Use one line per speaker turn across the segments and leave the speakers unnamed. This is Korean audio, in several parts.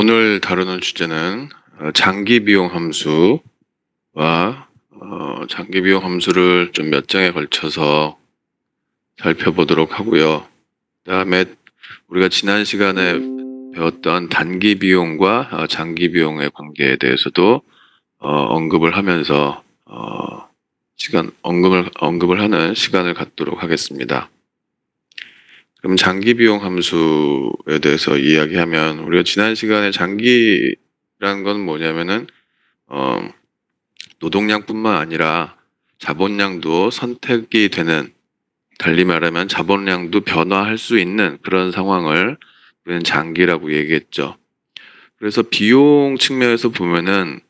오늘 다루는 주제는 장기 비용 함수와 장기 비용 함수를 좀 몇 장에 걸쳐서 살펴보도록 하고요. 그다음에 우리가 지난 시간에 배웠던 단기 비용과 장기 비용의 관계에 대해서도 언급을 하면서 언급을 하는 시간을 갖도록 하겠습니다. 그럼 장기 비용 함수에 대해서 이야기하면 우리가 지난 시간에 장기라는 건 뭐냐면은 노동량뿐만 아니라 자본량도 선택이 되는, 달리 말하면 자본량도 변화할 수 있는 그런 상황을 우리는 장기라고 얘기했죠. 그래서 비용 측면에서 보면은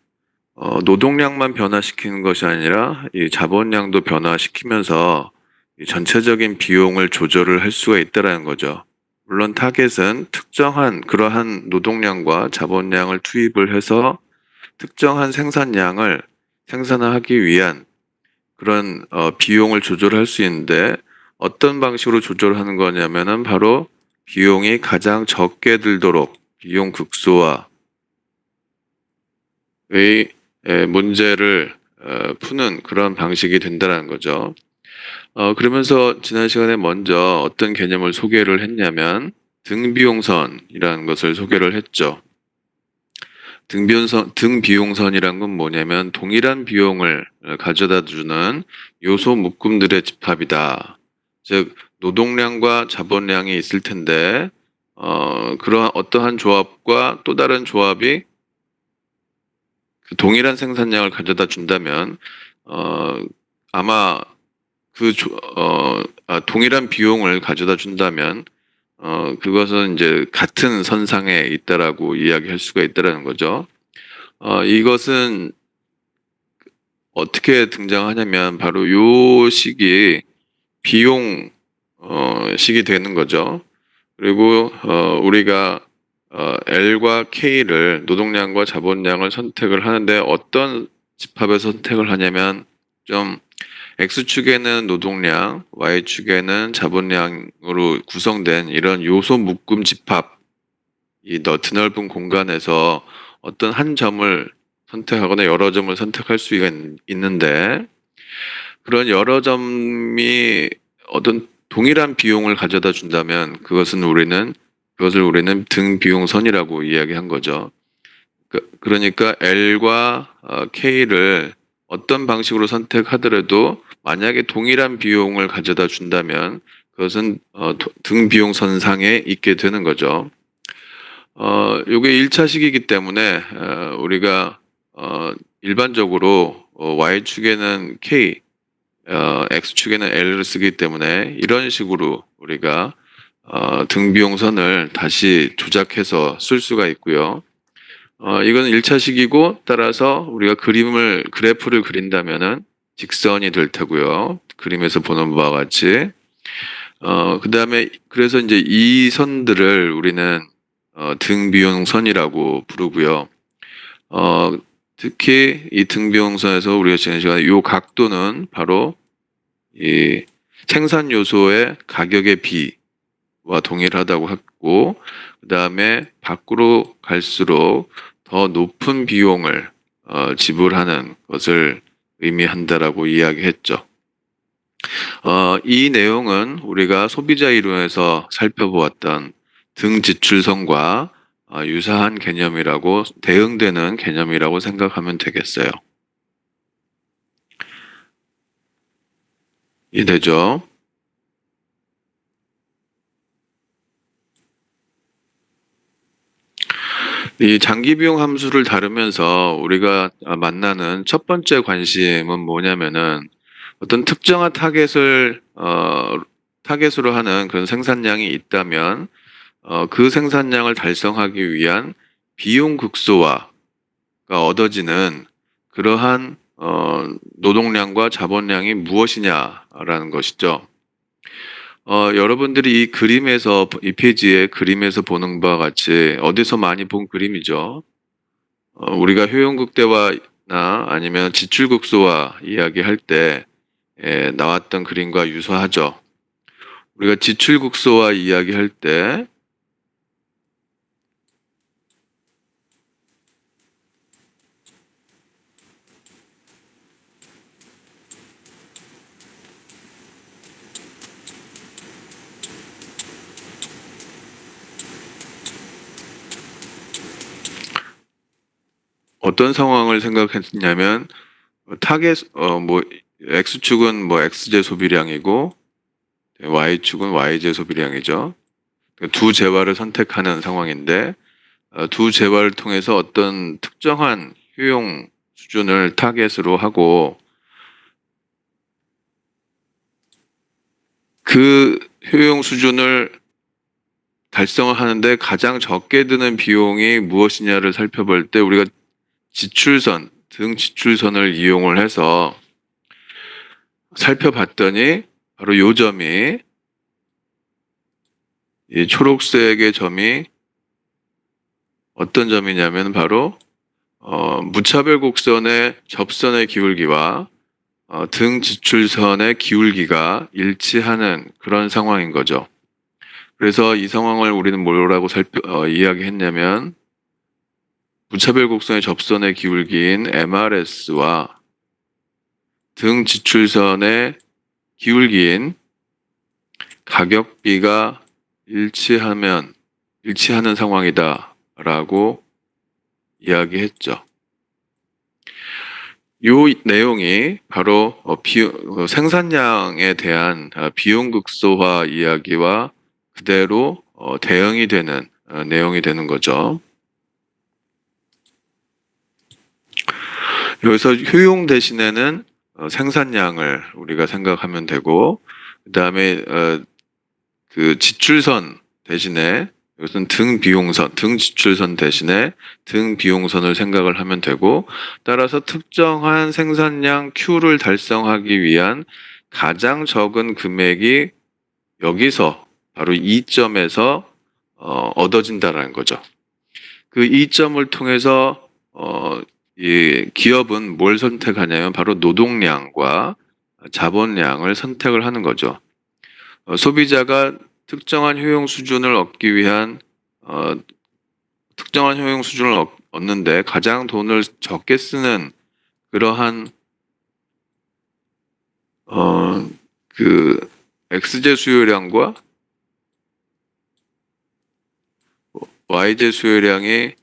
노동량만 변화시키는 것이 아니라 이 자본량도 변화시키면서 이 전체적인 비용을 조절을 할 수가 있다라는 거죠. 물론 타겟은 특정한 그러한 노동량과 자본량을 투입을 해서 특정한 생산량을 생산하기 위한 그런 비용을 조절할 수 있는데, 어떤 방식으로 조절하는 거냐면은 바로 비용이 가장 적게 들도록 비용 극소화의 문제를 푸는 그런 방식이 된다는 거죠. 그러면서 지난 시간에 먼저 어떤 개념을 소개를 했냐면 등비용선이라는 것을 소개를 했죠. 등비용선이란 건 뭐냐면 동일한 비용을 가져다 주는 요소 묶음들의 집합이다. 즉 노동량과 자본량이 있을 텐데 그러한 어떠한 조합과 또 다른 조합이 그 동일한 생산량을 가져다 준다면 아마 동일한 비용을 가져다 준다면 그것은 이제 같은 선상에 있다라고 이야기할 수가 있다라는 거죠. 이것은 어떻게 등장하냐면 바로 요 시기 비용 식이 되는 거죠. 그리고 우리가 L과 K를 노동량과 자본량을 선택을 하는데 어떤 집합에서 선택을 하냐면 좀 X축에는 노동량, Y축에는 자본량으로 구성된 이런 요소 묶음 집합, 이 드넓은 공간에서 어떤 한 점을 선택하거나 여러 점을 선택할 수가 있는데, 그런 여러 점이 어떤 동일한 비용을 가져다 준다면 그것을 우리는 등비용선이라고 이야기한 거죠. 그러니까 L과 K를 어떤 방식으로 선택하더라도 만약에 동일한 비용을 가져다 준다면 그것은 등비용선상에 있게 되는 거죠. 요게 1차 시기이기 때문에 우리가 일반적으로 Y축에는 K, X축에는 L을 쓰기 때문에 이런 식으로 우리가 등비용선을 다시 조작해서 쓸 수가 있고요. 이건 1차 시기고, 따라서 우리가 그래프를 그린다면은 직선이 될 테고요. 그림에서 보는 바와 같이. 그 다음에 그래서 이제 이 선들을 우리는 등비용선이라고 부르고요. 특히 이 등비용선에서 우리가 지난 시간에 이 각도는 바로 이 생산 요소의 가격의 비와 동일하다고 했고, 그 다음에 밖으로 갈수록 더 높은 비용을 지불하는 것을 의미한다라고 이야기했죠. 이 내용은 우리가 소비자 이론에서 살펴보았던 등지출선과 유사한 개념이라고, 대응되는 개념이라고 생각하면 되겠어요. 이해되죠? 이 장기비용 함수를 다루면서 우리가 만나는 첫 번째 관심은 뭐냐면은 어떤 특정한 타겟으로 하는 그런 생산량이 있다면 그 생산량을 달성하기 위한 비용 극소화가 얻어지는 그러한 노동량과 자본량이 무엇이냐라는 것이죠. 여러분들이 이 페이지의 그림에서 보는 바와 같이 어디서 많이 본 그림이죠. 우리가 효용극대화나 아니면 지출극소화 이야기할 때 나왔던 그림과 유사하죠. 우리가 지출극소화 이야기할 때 어떤 상황을 생각했냐면 타겟 X축은 X제 소비량이고 Y축은 Y제 소비량이죠. 두 재화를 선택하는 상황인데 두 재화를 통해서 어떤 특정한 효용 수준을 타겟으로 하고 그 효용 수준을 달성을 하는데 가장 적게 드는 비용이 무엇이냐를 살펴볼 때 우리가 지출선, 등 지출선을 이용을 해서 살펴봤더니 바로 요 점이 이 초록색의 점이 어떤 점이냐면 바로 무차별 곡선의 접선의 기울기와 등 지출선의 기울기가 일치하는 그런 상황인 거죠. 그래서 이 상황을 우리는 뭐라고 이야기했냐면 무차별 곡선의 접선의 기울기인 MRS와 등 지출선의 기울기인 가격비가 일치하는 상황이다라고 이야기했죠. 이 내용이 바로 생산량에 대한 비용 극소화 이야기와 그대로 대응이 되는 내용이 되는 거죠. 여기서 효용 대신에는 생산량을 우리가 생각하면 되고, 그 다음에 그 지출선 대신에 이것은 등 지출선 대신에 등 비용선을 생각을 하면 되고, 따라서 특정한 생산량 Q를 달성하기 위한 가장 적은 금액이 여기서 바로 이 점에서 얻어진다라는 거죠. 그 이점을 통해서 이 기업은 뭘 선택하냐면 바로 노동량과 자본량을 선택을 하는 거죠. 소비자가 특정한 효용 수준을 얻기 위한 특정한 효용 수준을 얻는데 가장 돈을 적게 쓰는 그러한 그 X제 수요량과 Y제 수요량이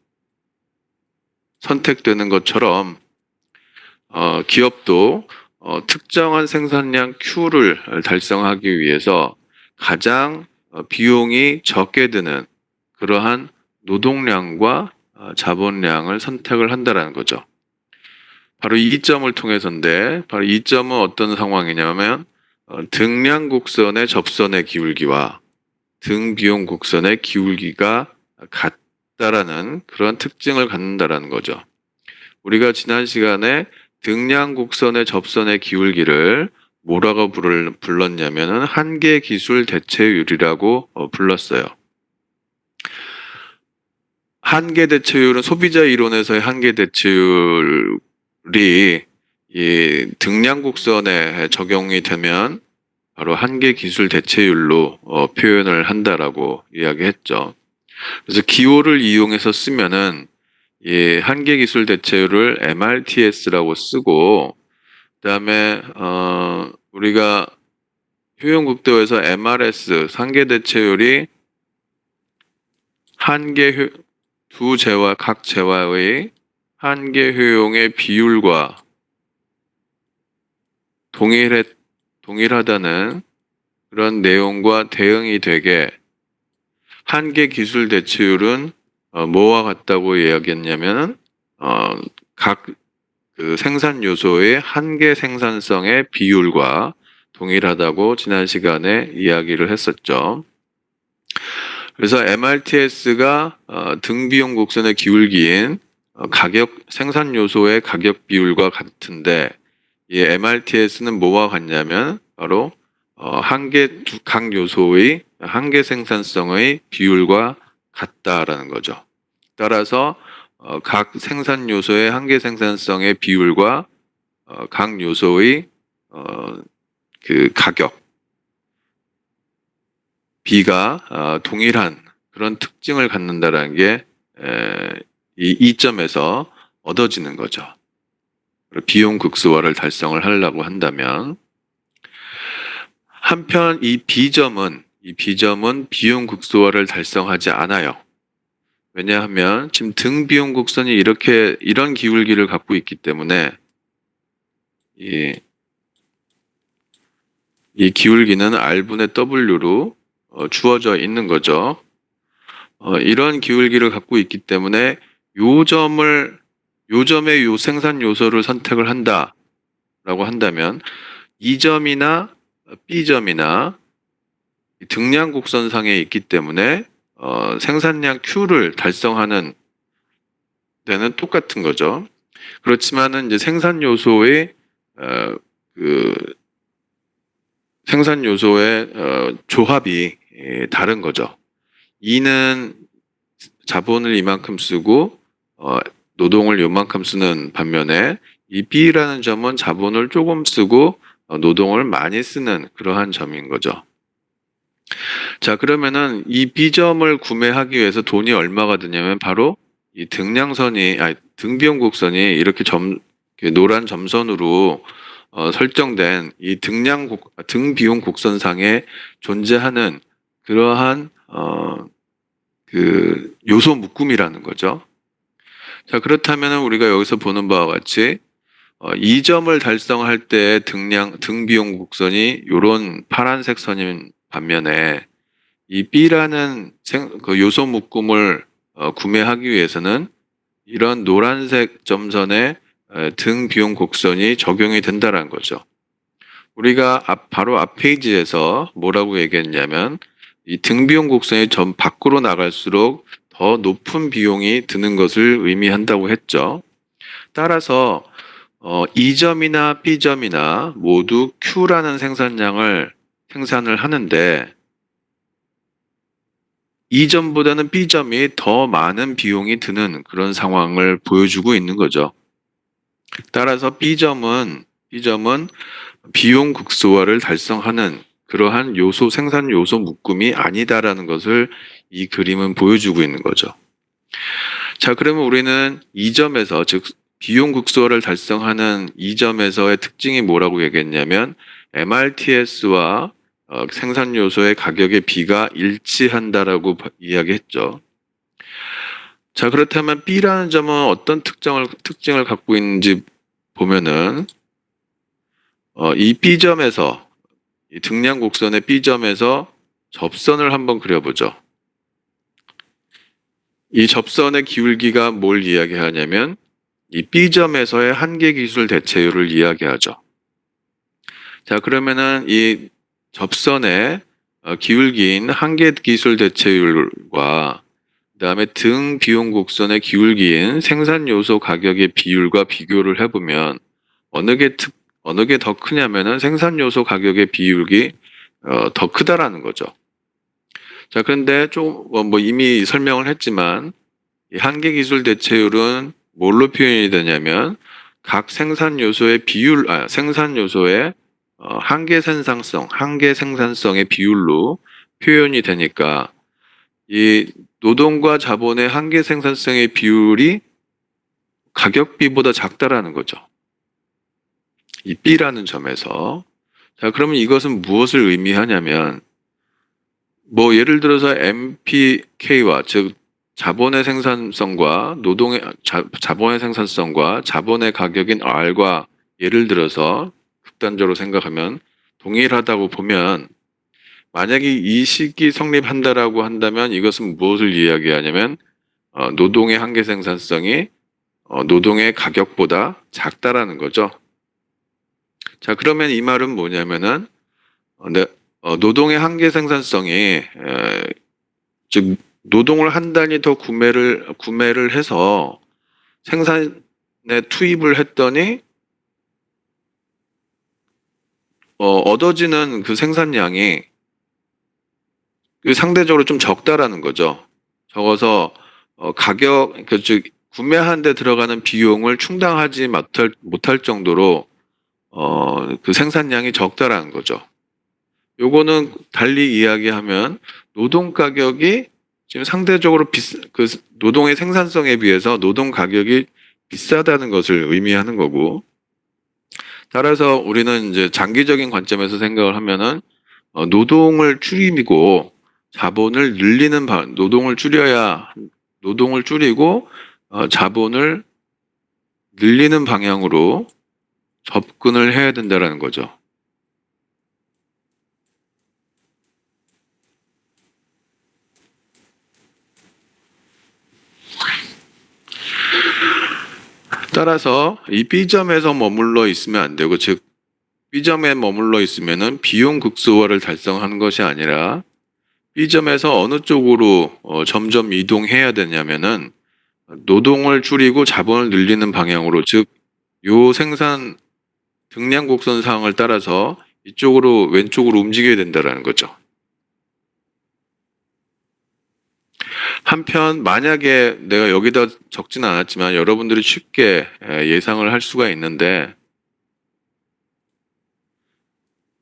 선택되는 것처럼 기업도 특정한 생산량 Q를 달성하기 위해서 가장 비용이 적게 드는 그러한 노동량과 자본량을 선택을 한다는 거죠. 바로 이 점을 통해서인데, 바로 이 점은 어떤 상황이냐면 등량 곡선의 접선의 기울기와 등 비용 곡선의 기울기가 같다라는 그런 특징을 갖는다라는 거죠. 우리가 지난 시간에 등량 곡선의 접선의 기울기를 뭐라고 불렀냐면은 한계 기술 대체율이라고 불렀어요. 한계 대체율은 소비자 이론에서의 한계 대체율이 이 등량 곡선에 적용이 되면 바로 한계 기술 대체율로 표현을 한다라고 이야기했죠. 그래서 기호를 이용해서 쓰면은 이 한계 기술 대체율을 MRTS라고 쓰고, 그다음에 우리가 효용국도에서 MRS 한계 대체율이 두 재화 각 재화의 한계 효용의 비율과 동일하다는 그런 내용과 대응이 되게 한계 기술 대체율은 뭐와 같다고 이야기했냐면 각 그 생산 요소의 한계 생산성의 비율과 동일하다고 지난 시간에 이야기를 했었죠. 그래서 MRTS가 등 비용 곡선의 기울기인 생산 요소의 가격 비율과 같은데, 이 MRTS는 뭐와 같냐면 바로 각 요소의 한계 생산성의 비율과 같다라는 거죠. 따라서 각 생산 요소의 한계 생산성의 비율과 각 요소의 그 가격 비가 동일한 그런 특징을 갖는다라는 게 이 이점에서 얻어지는 거죠. 비용 극소화를 달성을 하려고 한다면, 한편 이 B점은 비용 극소화를 달성하지 않아요. 왜냐하면 지금 등 비용 곡선이 이런 기울기를 갖고 있기 때문에 이 기울기는 R분의 W로 주어져 있는 거죠. 이런 기울기를 갖고 있기 때문에 요 점의 요 생산 요소를 선택을 한다라고 한다면 이 점이나 B점이나 등량 곡선상에 있기 때문에 생산량 Q를 달성하는 데는 똑같은 거죠. 그렇지만은 이제 생산 요소의 조합이 다른 거죠. E는 자본을 이만큼 쓰고 노동을 요만큼 쓰는 반면에 이 B라는 점은 자본을 조금 쓰고 노동을 많이 쓰는 그러한 점인 거죠. 자, 그러면은 이 B점을 구매하기 위해서 돈이 얼마가 드냐면 바로 이 등비용 곡선이 이렇게 노란 점선으로 설정된 이 등비용 곡선상에 존재하는 그러한 그 요소 묶음이라는 거죠. 자, 그렇다면 우리가 여기서 보는 바와 같이 이 점을 달성할 때 등비용 곡선이 이런 파란색 선인 반면에 이 B라는 그 요소 묶음을 구매하기 위해서는 이런 노란색 점선에 등 비용 곡선이 적용이 된다는 거죠. 우리가 바로 앞 페이지에서 뭐라고 얘기했냐면 이 등 비용 곡선이 점 밖으로 나갈수록 더 높은 비용이 드는 것을 의미한다고 했죠. 따라서 이 점이나 B점이나 모두 Q라는 생산을 하는데 이 점보다는 B점이 더 많은 비용이 드는 그런 상황을 보여주고 있는 거죠. 따라서 B점은 비용 극소화를 달성하는 그러한 생산 요소 묶음이 아니다라는 것을 이 그림은 보여주고 있는 거죠. 자, 그러면 우리는 이 점에서, 즉 비용 극소화를 달성하는 이 점에서의 특징이 뭐라고 얘기했냐면 MRTS와 생산 요소의 가격의 비가 일치한다라고 이야기했죠. 자, 그렇다면 B라는 점은 어떤 특징을 갖고 있는지 보면은 이 B점에서 이 등량 곡선의 B점에서 접선을 한번 그려보죠. 이 접선의 기울기가 뭘 이야기하냐면 이 B점에서의 한계 기술 대체율을 이야기하죠. 자, 그러면은 이 접선의 기울기인 한계 기술 대체율과 그다음에 등 비용 곡선의 기울기인 생산 요소 가격의 비율과 비교를 해보면 어느 게 더 크냐면은 생산 요소 가격의 비율이 더 크다라는 거죠. 자, 그런데 뭐 이미 설명을 했지만 이 한계 기술 대체율은 뭘로 표현이 되냐면 각 생산 요소의 한계 생산성의 비율로 표현이 되니까 이 노동과 자본의 한계 생산성의 비율이 가격비보다 작다라는 거죠. 이 B라는 점에서. 자, 그러면 이것은 무엇을 의미하냐면 뭐 예를 들어서 MPK와 즉 자본의 생산성과 자본의 생산성과 자본의 가격인 R과 예를 들어서 극단적으로 생각하면 동일하다고 보면 만약에 이 식이 성립한다라고 한다면 이것은 무엇을 이야기하냐면 노동의 한계 생산성이 노동의 가격보다 작다라는 거죠. 자, 그러면 이 말은 뭐냐면은 노동의 한계 생산성이 즉 노동을 한 단위 더 구매를 해서 생산에 투입을 했더니 얻어지는 그 생산량이 상대적으로 좀 적다라는 거죠. 적어서 즉 구매하는 데 들어가는 비용을 충당하지 못할 정도로 그 생산량이 적다라는 거죠. 요거는 달리 이야기하면 노동 가격이 지금 상대적으로 그 노동의 생산성에 비해서 노동 가격이 비싸다는 것을 의미하는 거고, 따라서 우리는 이제 장기적인 관점에서 생각을 하면은 노동을 줄이고 자본을 늘리는 노동을 줄여야 노동을 줄이고 자본을 늘리는 방향으로 접근을 해야 된다는 거죠. 따라서 이 B점에서 머물러 있으면 안 되고, 즉 B점에 머물러 있으면은 비용 극소화를 달성하는 것이 아니라 B점에서 어느 쪽으로 점점 이동해야 되냐면은 노동을 줄이고 자본을 늘리는 방향으로, 즉 요 생산 등량 곡선상을 따라서 이쪽으로 왼쪽으로 움직여야 된다는 거죠. 한편 만약에 내가 여기다 적지는 않았지만 여러분들이 쉽게 예상을 할 수가 있는데,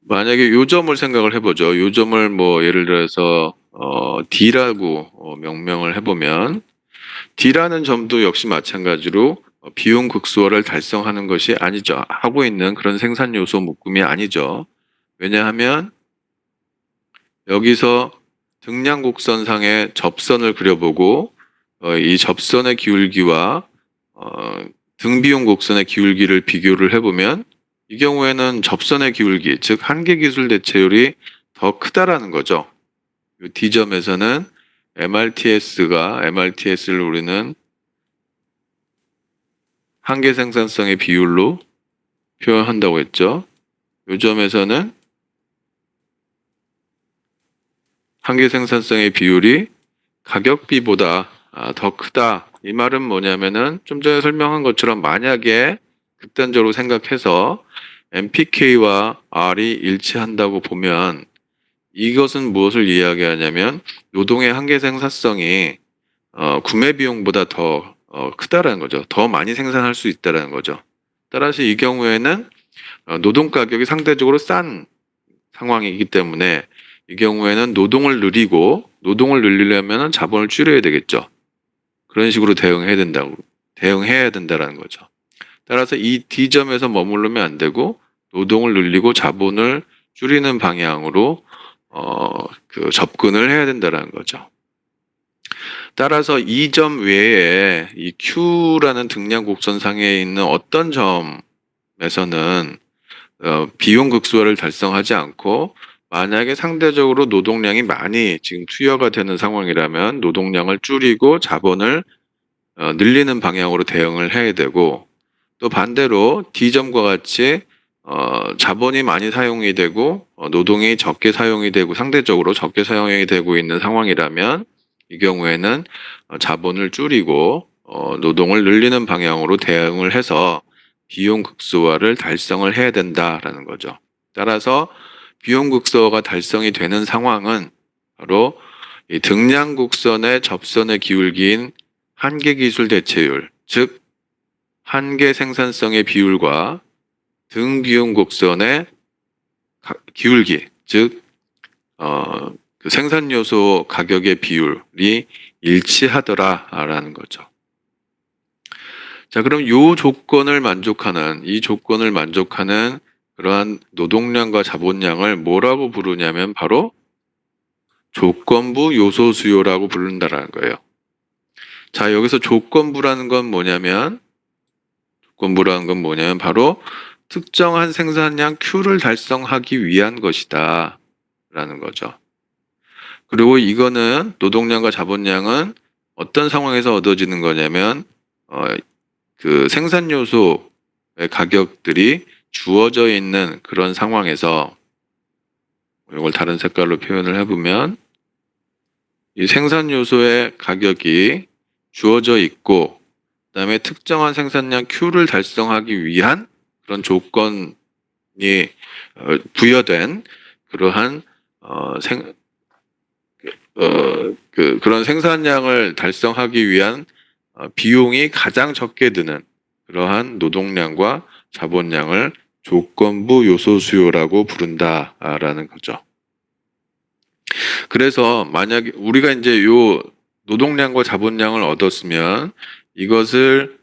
만약에 요 점을 생각을 해보죠. 요 점을 뭐 예를 들어서 D라고 명명을 해보면, D라는 점도 역시 마찬가지로 비용 극소화를 달성하는 것이 아니죠. 하고 있는 그런 생산 요소 묶음이 아니죠. 왜냐하면 여기서 등량 곡선상에 접선을 그려보고 이 접선의 기울기와 등비용 곡선의 기울기를 비교를 해보면, 이 경우에는 접선의 기울기, 즉 한계기술 대체율이 더 크다라는 거죠. 이 D점에서는 MRTS를 우리는 한계 생산성의 비율로 표현한다고 했죠. 이 점에서는 한계 생산성의 비율이 가격비보다 더 크다. 이 말은 뭐냐면은 좀 전에 설명한 것처럼 만약에 극단적으로 생각해서 MPK와 R이 일치한다고 보면, 이것은 무엇을 이야기하냐면 노동의 한계 생산성이 구매 비용보다 더 크다라는 거죠. 더 많이 생산할 수 있다라는 거죠. 따라서 이 경우에는 노동 가격이 상대적으로 싼 상황이기 때문에 이 경우에는 노동을 늘리려면 자본을 줄여야 되겠죠. 그런 식으로 대응해야 된다라는 거죠. 따라서 이 D점에서 머무르면 안 되고 노동을 늘리고 자본을 줄이는 방향으로 접근을 해야 된다라는 거죠. 따라서 이 점 외에 이 Q라는 등량 곡선상에 있는 어떤 점에서는 비용 극소화를 달성하지 않고, 만약에 상대적으로 노동량이 많이 지금 투여가 되는 상황이라면 노동량을 줄이고 자본을 늘리는 방향으로 대응을 해야 되고, 또 반대로 D점과 같이 자본이 많이 사용이 되고 노동이 적게 사용이 되고 상대적으로 적게 사용이 되고 있는 상황이라면 이 경우에는 자본을 줄이고 노동을 늘리는 방향으로 대응을 해서 비용 극소화를 달성을 해야 된다라는 거죠. 따라서 비용 극소화가 달성이 되는 상황은 바로 이 등량 곡선의 접선의 기울기인 한계 기술 대체율, 즉 한계 생산성의 비율과 등 비용 곡선의 기울기, 즉 그 생산 요소 가격의 비율이 일치하더라라는 거죠. 자, 그럼 이 조건을 만족하는 그러한 노동량과 자본량을 뭐라고 부르냐면 바로 조건부 요소 수요라고 부른다라는 거예요. 자, 여기서 조건부라는 건 뭐냐면 바로 특정한 생산량 Q를 달성하기 위한 것이다 라는 거죠. 그리고 이거는 노동량과 자본량은 어떤 상황에서 얻어지는 거냐면 그 생산 요소의 가격들이 주어져 있는 그런 상황에서, 이걸 다른 색깔로 표현을 해보면 이 생산 요소의 가격이 주어져 있고 그다음에 특정한 생산량 Q를 달성하기 위한 그런 조건이 부여된 그러한 그런 생산량을 달성하기 위한 비용이 가장 적게 드는 그러한 노동량과 자본량을 조건부 요소 수요라고 부른다라는 거죠. 그래서 만약에 우리가 이제 요 노동량과 자본량을 얻었으면 이것을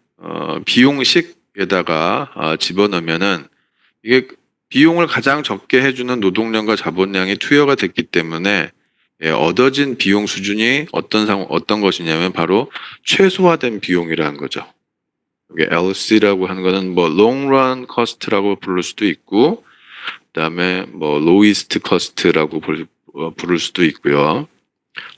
비용식에다가 집어넣으면은 이게 비용을 가장 적게 해주는 노동량과 자본량이 투여가 됐기 때문에 얻어진 비용 수준이 어떤 것이냐면 바로 최소화된 비용이라는 거죠. 이게 LC라고 하는 거는 뭐 long run cost라고 부를 수도 있고, 그다음에 뭐 lowest cost라고 부를 수도 있고요.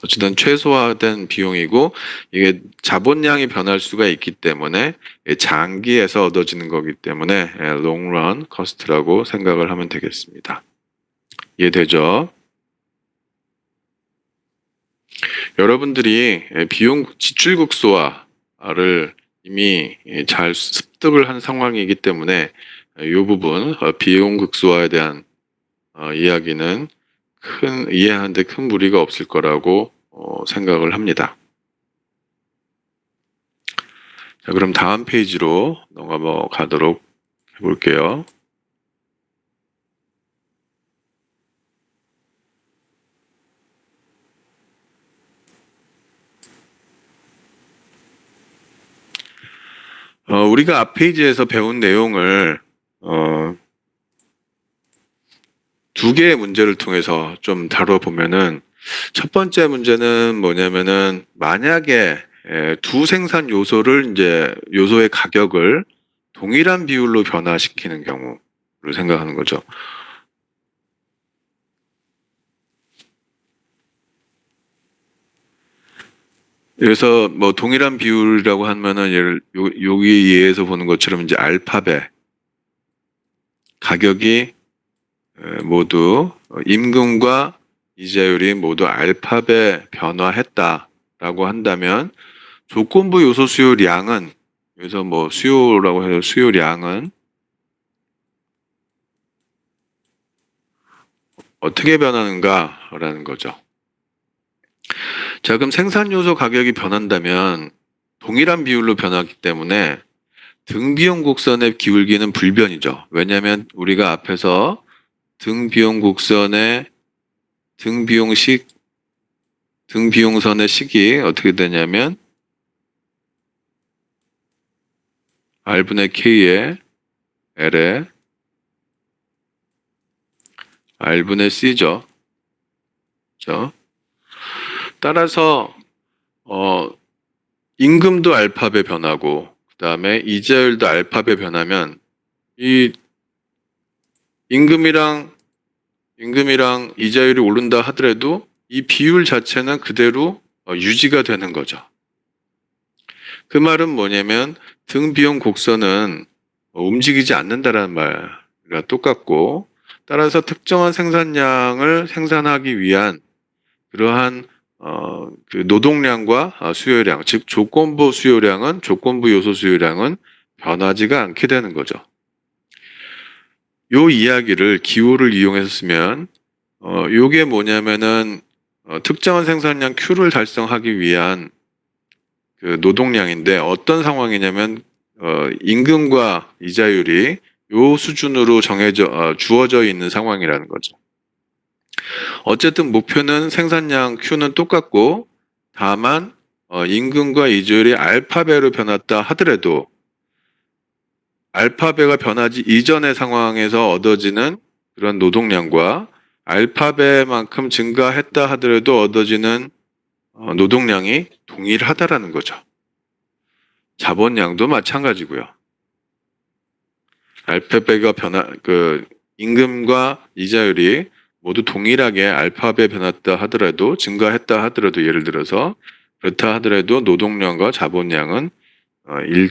어쨌든 최소화된 비용이고, 이게 자본량이 변할 수가 있기 때문에 장기에서 얻어지는 거기 때문에 long run cost라고 생각을 하면 되겠습니다. 이해되죠? 여러분들이 비용 지출 극소화를 이미 잘 습득을 한 상황이기 때문에 이 부분 비용 극소화에 대한 이야기는 이해하는데 큰 무리가 없을 거라고 생각을 합니다. 자, 그럼 다음 페이지로 넘어가도록 해볼게요. 우리가 앞 페이지에서 배운 내용을 두 개의 문제를 통해서 좀 다뤄보면은, 첫 번째 문제는 뭐냐면은 만약에 두 생산 요소의 가격을 동일한 비율로 변화시키는 경우를 생각하는 거죠. 그래서 뭐 동일한 비율이라고 하면은 여기 예에서 보는 것처럼 이제 알파벳 가격이 모두 임금과 이자율이 모두 알파벳 변화했다라고 한다면, 조건부 요소 수요량은, 여기서 뭐 수요라고 해서 수요량은 어떻게 변하는가라는 거죠. 자, 그럼 생산 요소 가격이 변한다면 동일한 비율로 변하기 때문에 등비용 곡선의 기울기는 불변이죠. 왜냐하면 우리가 앞에서 등비용 곡선의 등비용선의 식이 어떻게 되냐면 R분의 K에 L에 R분의 C죠. 그렇죠? 따라서 임금도 알파벳 변하고, 그 다음에 이자율도 알파벳 변하면 이 임금이랑 이자율이 오른다 하더라도 이 비율 자체는 그대로 유지가 되는 거죠. 그 말은 뭐냐면 등비용 곡선은 움직이지 않는다라는 말과 똑같고, 따라서 특정한 생산량을 생산하기 위한 그러한 그 노동량과 수요량, 즉 조건부 요소 수요량은 변하지가 않게 되는 거죠. 요 이야기를 기호를 이용해서 쓰면 요게 뭐냐면은 특정한 생산량 Q를 달성하기 위한 그 노동량인데, 어떤 상황이냐면 임금과 이자율이 요 수준으로 주어져 있는 상황이라는 거죠. 어쨌든 목표는 생산량 Q는 똑같고, 다만 임금과 이자율이 알파벳으로 변했다 하더라도 알파벳가 변하지 이전의 상황에서 얻어지는 그런 노동량과 알파벳만큼 증가했다 하더라도 얻어지는 노동량이 동일하다라는 거죠. 자본량도 마찬가지고요. 알파벳가 임금과 이자율이 모두 동일하게 알파벳 변했다 하더라도, 증가했다 하더라도, 예를 들어서 그렇다 하더라도 노동량과 자본량은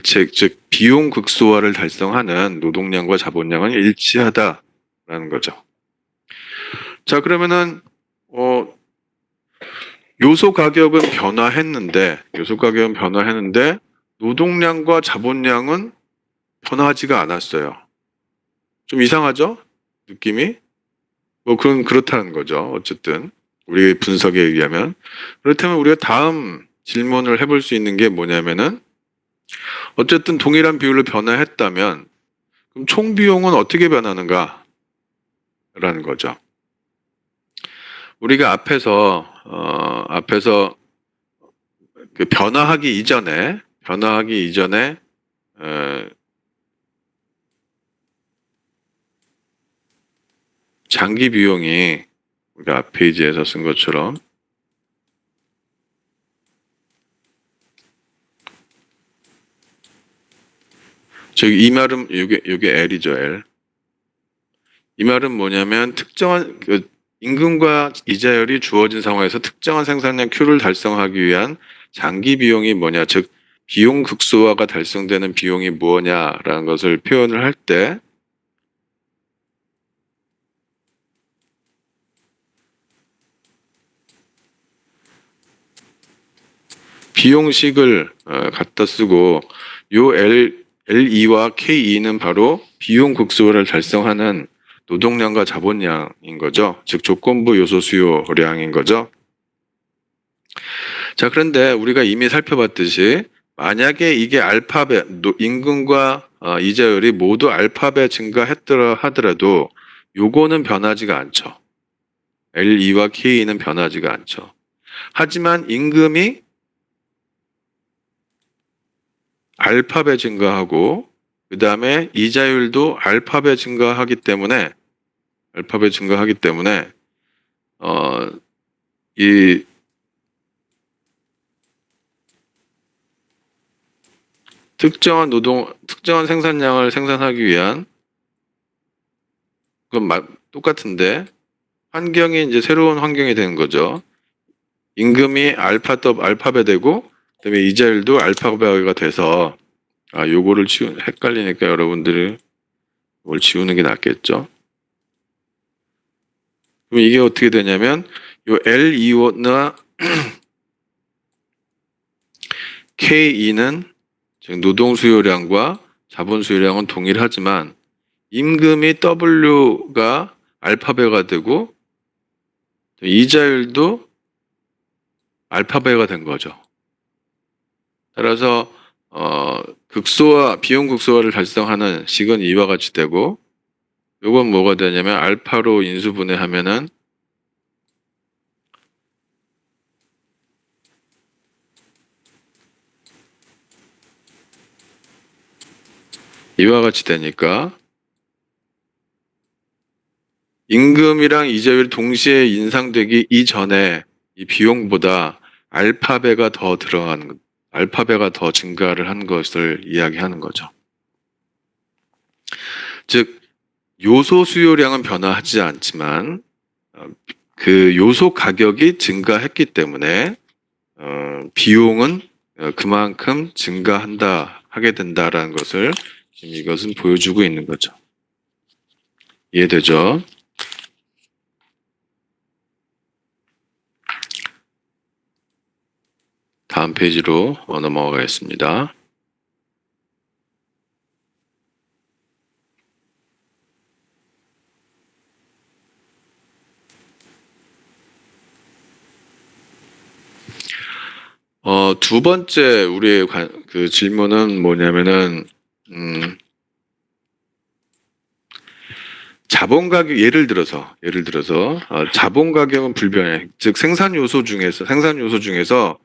즉 비용 극소화를 달성하는 노동량과 자본량은 일치하다라는 거죠. 자, 그러면은 요소 가격은 변화했는데 노동량과 자본량은 변화하지가 않았어요. 좀 이상하죠? 느낌이? 뭐 그렇다는 거죠. 어쨌든 우리의 분석에 의하면. 그렇다면 우리가 다음 질문을 해볼 수 있는 게 뭐냐면은, 어쨌든 동일한 비율로 변화했다면 그럼 총 비용은 어떻게 변하는가? 라는 거죠. 우리가 앞에서 그 변화하기 이전에 장기 비용이 우리가 앞 페이지에서 쓴 것처럼 저기 이 말은 요게 L이죠, L. 이 말은 뭐냐면 특정한 임금과 이자율이 주어진 상황에서 특정한 생산량 Q를 달성하기 위한 장기 비용이 뭐냐, 즉 비용 극소화가 달성되는 비용이 뭐냐라는 것을 표현을 할 때 비용식을 갖다 쓰고 요 L2와 K2는 바로 비용 극소화를 달성하는 노동량과 자본량인 거죠. 즉 조건부 요소 수요량인 거죠. 자, 그런데 우리가 이미 살펴봤듯이 만약에 이게 알파벳, 임금과 이자율이 모두 알파벳 증가했더라 하더라도 요거는 변하지가 않죠. L2와 K2는 변하지가 않죠. 하지만 임금이 알파벳 증가하고 그 다음에 이자율도 알파벳 증가하기 때문에 이 특정한 생산량을 생산하기 위한 그건 똑같은데 환경이 이제 새로운 환경이 되는 거죠. 임금이 알파벳되고 그다음에 이자율도 알파벳가 돼서 요거를 헷갈리니까 여러분들이 이걸 지우는 게 낫겠죠. 그럼 이게 어떻게 되냐면 요 L2나 K2는 즉 노동 수요량과 자본 수요량은 동일하지만 임금이 W가 알파벳가 되고 이자율도 알파벳가 된 거죠. 따라서 비용 극소화를 달성하는 식은 이와 같이 되고 요건 뭐가 되냐면 알파로 인수분해하면은 이와 같이 되니까 임금이랑 이자율이 동시에 인상되기 이전에 이 비용보다 알파벳가 더 증가를 한 것을 이야기하는 거죠. 즉 요소 수요량은 변화하지 않지만 그 요소 가격이 증가했기 때문에 비용은 그만큼 하게 된다라는 것을 지금 이것은 보여주고 있는 거죠. 이해되죠? 다음 페이지로 넘어가겠습니다. 두 번째 우리의 그 질문은 뭐냐면은 자본 가격 예를 들어서 자본 가격은 불변해. 즉 생산 요소 중에서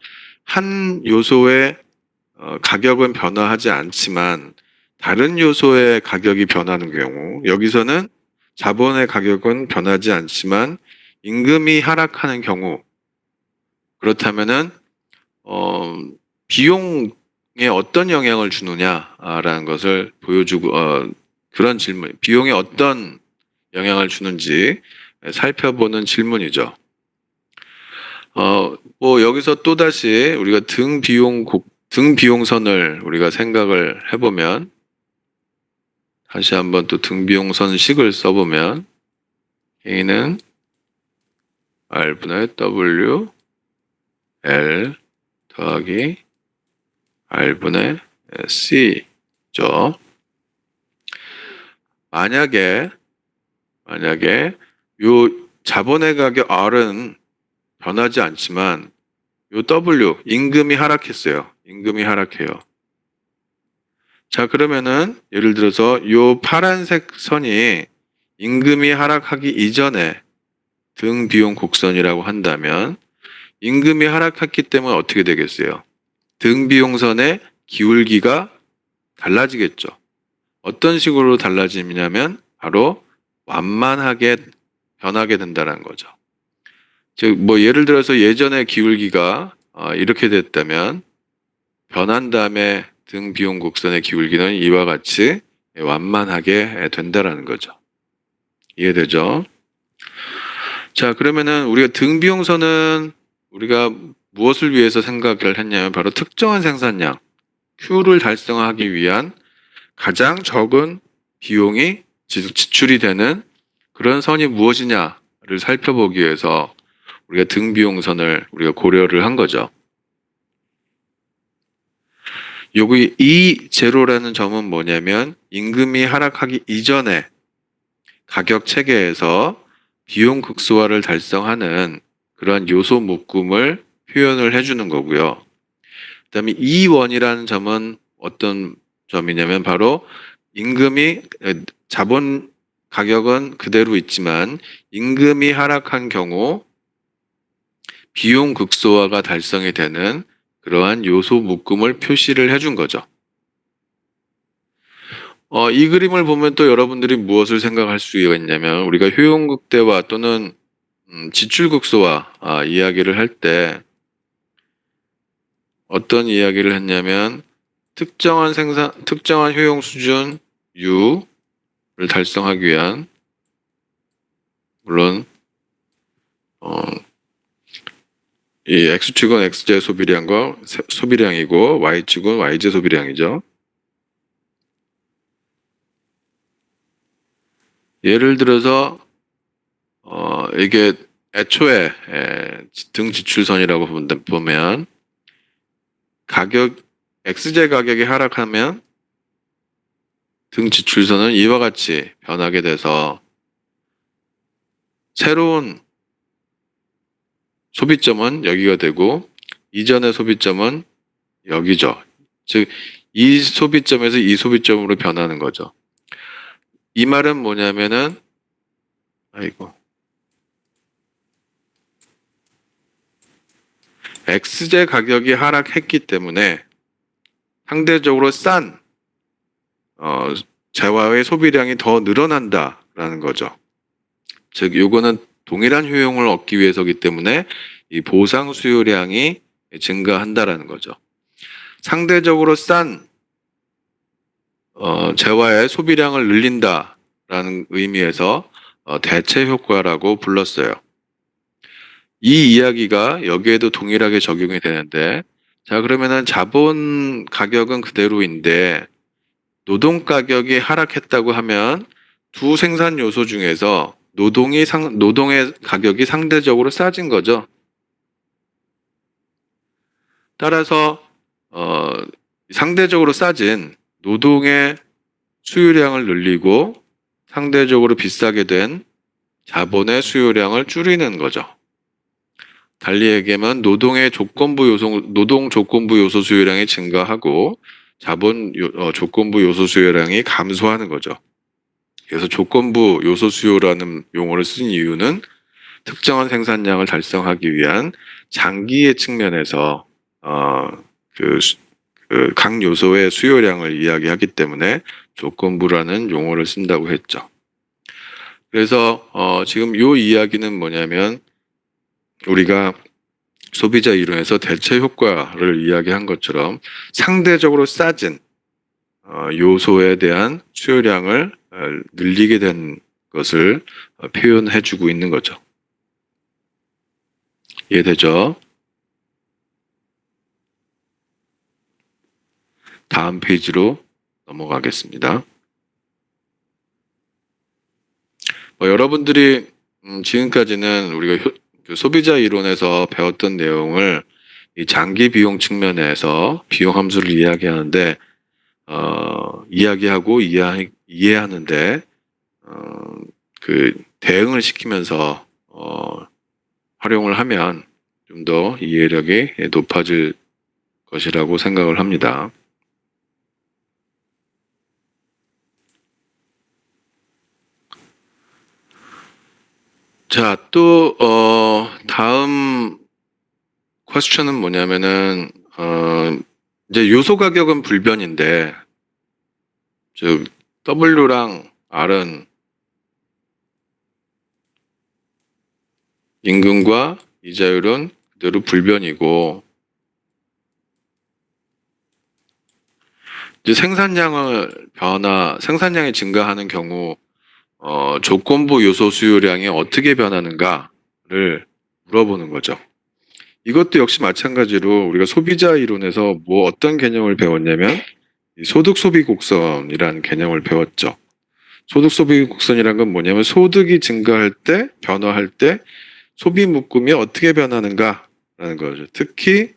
한 요소의 가격은 변화하지 않지만 다른 요소의 가격이 변하는 경우 여기서는 자본의 가격은 변하지 않지만 임금이 하락하는 경우 그렇다면은 비용에 어떤 영향을 주느냐라는 것을 보여주고 그런 질문, 비용에 어떤 영향을 주는지 살펴보는 질문이죠. 뭐 여기서 또다시 우리가 등 비용선을 우리가 생각을 해보면 다시 한번 또 등 비용선 식을 써보면 A는 R분의 W L 더하기 R분의 C죠. 만약에 요 자본의 가격 R은 변하지 않지만 요 W 임금이 하락했어요. 임금이 하락해요. 자, 그러면은 예를 들어서 요 파란색 선이 임금이 하락하기 이전에 등 비용 곡선이라고 한다면 임금이 하락했기 때문에 어떻게 되겠어요? 등 비용선의 기울기가 달라지겠죠. 어떤 식으로 달라지냐면 바로 완만하게 변하게 된다는 거죠. 즉, 뭐 예를 들어서 예전에 기울기가 이렇게 됐다면 변한 다음에 등 비용 곡선의 기울기는 이와 같이 완만하게 된다라는 거죠. 이해되죠? 자, 그러면은 우리가 등 비용선은 우리가 무엇을 위해서 생각을 했냐면 바로 특정한 생산량 Q를 달성하기 위한 가장 적은 비용이 지출이 되는 그런 선이 무엇이냐를 살펴보기 위해서 우리가 등 비용선을 우리가 고려를 한 거죠. 여기 이 제로라는 점은 뭐냐면 임금이 하락하기 이전에 가격 체계에서 비용 극소화를 달성하는 그러한 요소 묶음을 표현을 해주는 거고요. 그다음에 E1이라는 점은 어떤 점이냐면 바로 임금이 자본 가격은 그대로 있지만 임금이 하락한 경우 비용 극소화가 달성이 되는 그러한 요소 묶음을 표시를 해준 거죠. 이 그림을 보면 또 여러분들이 무엇을 생각할 수 있냐면 우리가 효용 극대화 또는 지출 극소화 이야기를 할 때 어떤 이야기를 했냐면 특정한 효용 수준 U를 달성하기 위한 물론 이 X축은 X제 소비량이고 Y축은 Y제 소비량이죠. 예를 들어서 이게 애초에 등 지출선이라고 보면 가격 X제 가격이 하락하면 등 지출선은 이와 같이 변하게 돼서 새로운 소비점은 여기가 되고 이전의 소비점은 여기죠. 즉 이 소비점에서 이 소비점으로 변하는 거죠. 이 말은 뭐냐면은 X제 가격이 하락했기 때문에 상대적으로 싼 재화의 소비량이 더 늘어난다라는 거죠. 즉 요거는 동일한 효용을 얻기 위해서기 때문에 이 보상 수요량이 증가한다라는 거죠. 상대적으로 싼 재화의 소비량을 늘린다라는 의미에서 대체 효과라고 불렀어요. 이 이야기가 여기에도 동일하게 적용이 되는데 자 그러면은 자본 가격은 그대로인데 노동 가격이 하락했다고 하면 두 생산 요소 중에서 노동의 가격이 상대적으로 싸진 거죠. 따라서 상대적으로 싸진 노동의 수요량을 늘리고 상대적으로 비싸게 된 자본의 수요량을 줄이는 거죠. 달리 얘기하면 노동 조건부 요소 수요량이 증가하고 조건부 요소 수요량이 감소하는 거죠. 그래서 조건부 요소 수요라는 용어를 쓴 이유는 특정한 생산량을 달성하기 위한 장기의 측면에서 각 요소의 수요량을 이야기하기 때문에 조건부라는 용어를 쓴다고 했죠. 그래서 지금 이 이야기는 뭐냐면 우리가 소비자 이론에서 대체 효과를 이야기한 것처럼 상대적으로 싸진 요소에 대한 수요량을 늘리게 된 것을 표현해주고 있는 거죠. 이해되죠? 다음 페이지로 넘어가겠습니다. 여러분들이 지금까지는 우리가 소비자 이론에서 배웠던 내용을 이 장기 비용 측면에서 비용 함수를 이야기하는데 이야기하고 이해하는데 대응을 시키면서 활용을 하면 좀 더 이해력이 높아질 것이라고 생각을 합니다. 자, 또 다음 퀘스천은 뭐냐면은 이제 요소 가격은 불변인데 즉 W랑 R은 임금과 이자율은 그대로 불변이고 이제 생산량이 증가하는 경우 조건부 요소 수요량이 어떻게 변하는가를 물어보는 거죠. 이것도 역시 마찬가지로 우리가 소비자 이론에서 어떤 개념을 배웠냐면 이 소득 소비 곡선이라는 개념을 배웠죠. 소득 소비 곡선이란 건 뭐냐면 소득이 증가할 때, 변화할 때 소비 묶음이 어떻게 변하는가라는 거죠. 특히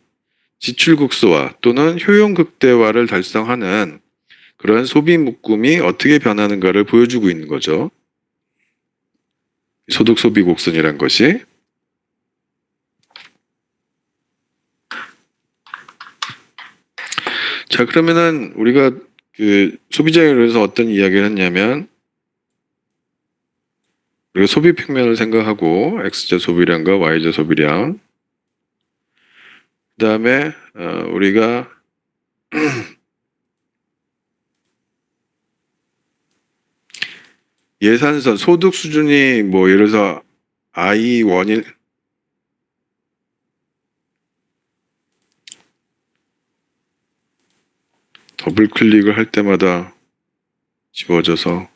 지출 극소화 또는 효용 극대화를 달성하는 그런 소비 묶음이 어떻게 변하는가를 보여주고 있는 거죠. 소득 소비 곡선이란 것이. 자, 그러면은 우리가 그 소비자에 대해서 어떤 이야기를 했냐면 우리가 소비 평면을 생각하고 X자 소비량과 Y자 소비량, 그 다음에 우리가 예산선 소득 수준이 예를 들어서 I1일 더블 클릭을 할 때마다 지워져서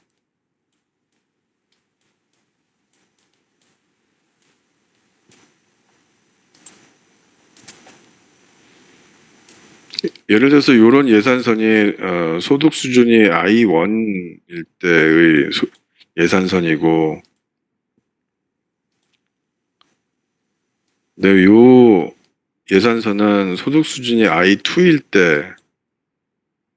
예를 들어서 이런 예산선이 소득 수준이 I1일 때의 예산선이고, 근데 요 예산선은 소득 수준이 I2일 때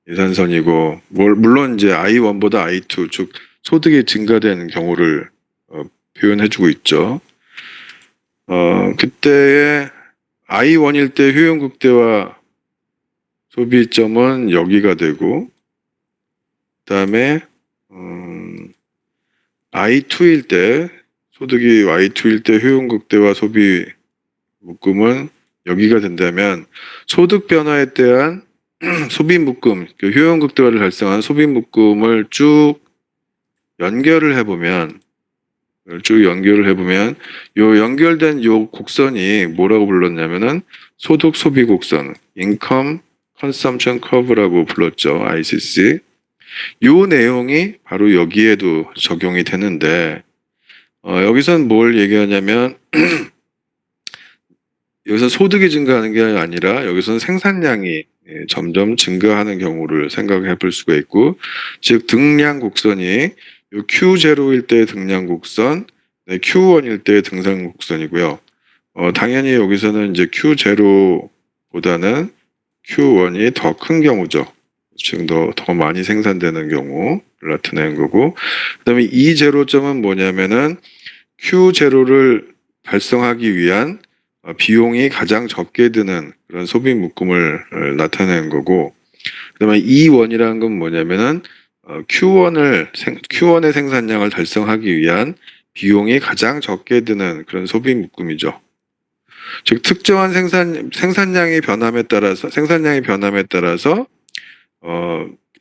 예산선이고, 물론 이제 I1보다 I2, 즉 소득이 증가된 경우를 표현해주고 있죠. 그때의 I1일 때 효용 극대화 소비점은 여기가 되고, 그 다음에 I2일 때 소득이 Y2일 때 효용 극대화 소비 묶음은 여기가 된다면 소득 변화에 대한 소비 묶음, 그 효용 극대화를 달성한 소비 묶음을 쭉 연결을 해보면 요 연결된 요 곡선이 뭐라고 불렀냐면은 소득 소비 곡선, Income Consumption Curve라고 불렀죠. ICC. 요 내용이 바로 여기에도 적용이 되는데 여기서는 뭘 얘기하냐면 여기서 소득이 증가하는 게 아니라 여기서는 생산량이 점점 증가하는 경우를 생각해 볼 수가 있고, 즉 등량 곡선이 요 Q0일 때의 등량 곡선, Q1일 때의 등산 곡선이고요. 당연히 여기서는 이제 Q0보다는 Q1이 더 큰 경우죠. 지금 더 많이 생산되는 경우를 나타내는 거고, 그 다음에 이 제로점은 뭐냐면은 Q0를 달성하기 위한 비용이 가장 적게 드는 그런 소비 묶음을 나타내는 거고, 그 다음에 E1이라는 건 뭐냐면은 Q1의 생산량을 달성하기 위한 비용이 가장 적게 드는 그런 소비 묶음이죠. 즉 특정한 생산량의 변함에 따라서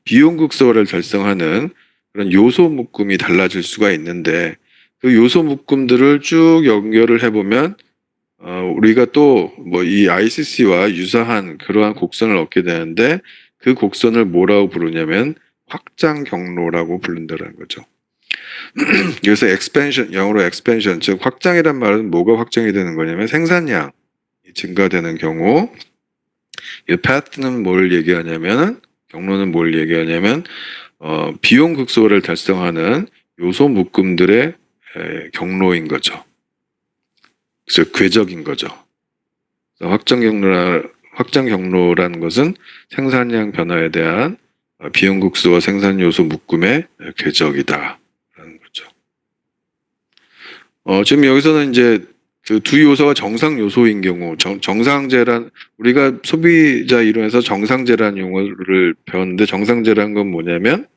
비용 극소화를 달성하는 그런 요소 묶음이 달라질 수가 있는데, 그 요소 묶음들을 쭉 연결을 해보면 우리가 또 이 ICC와 유사한 그러한 곡선을 얻게 되는데, 그 곡선을 뭐라고 부르냐면 확장 경로라고 부른다는 거죠. 그래서 영어로 expansion, 즉 확장이란 말은 뭐가 확장이 되는 거냐면 생산량이 증가되는 경우, 이 path는 뭘 얘기하냐면, 경로는 뭘 얘기하냐면 비용 극소화를 달성하는 요소 묶음들의 경로인 거죠. 그래서 궤적인 거죠. 확장 경로라는 것은 생산량 변화에 대한 비용 극소화 생산 요소 묶음의 궤적이다라는 거죠. 지금 여기서는 이제 그 두 요소가 정상 요소인 경우, 우리가 소비자 이론에서 정상재란 용어를 배웠는데, 정상재란 건 뭐냐면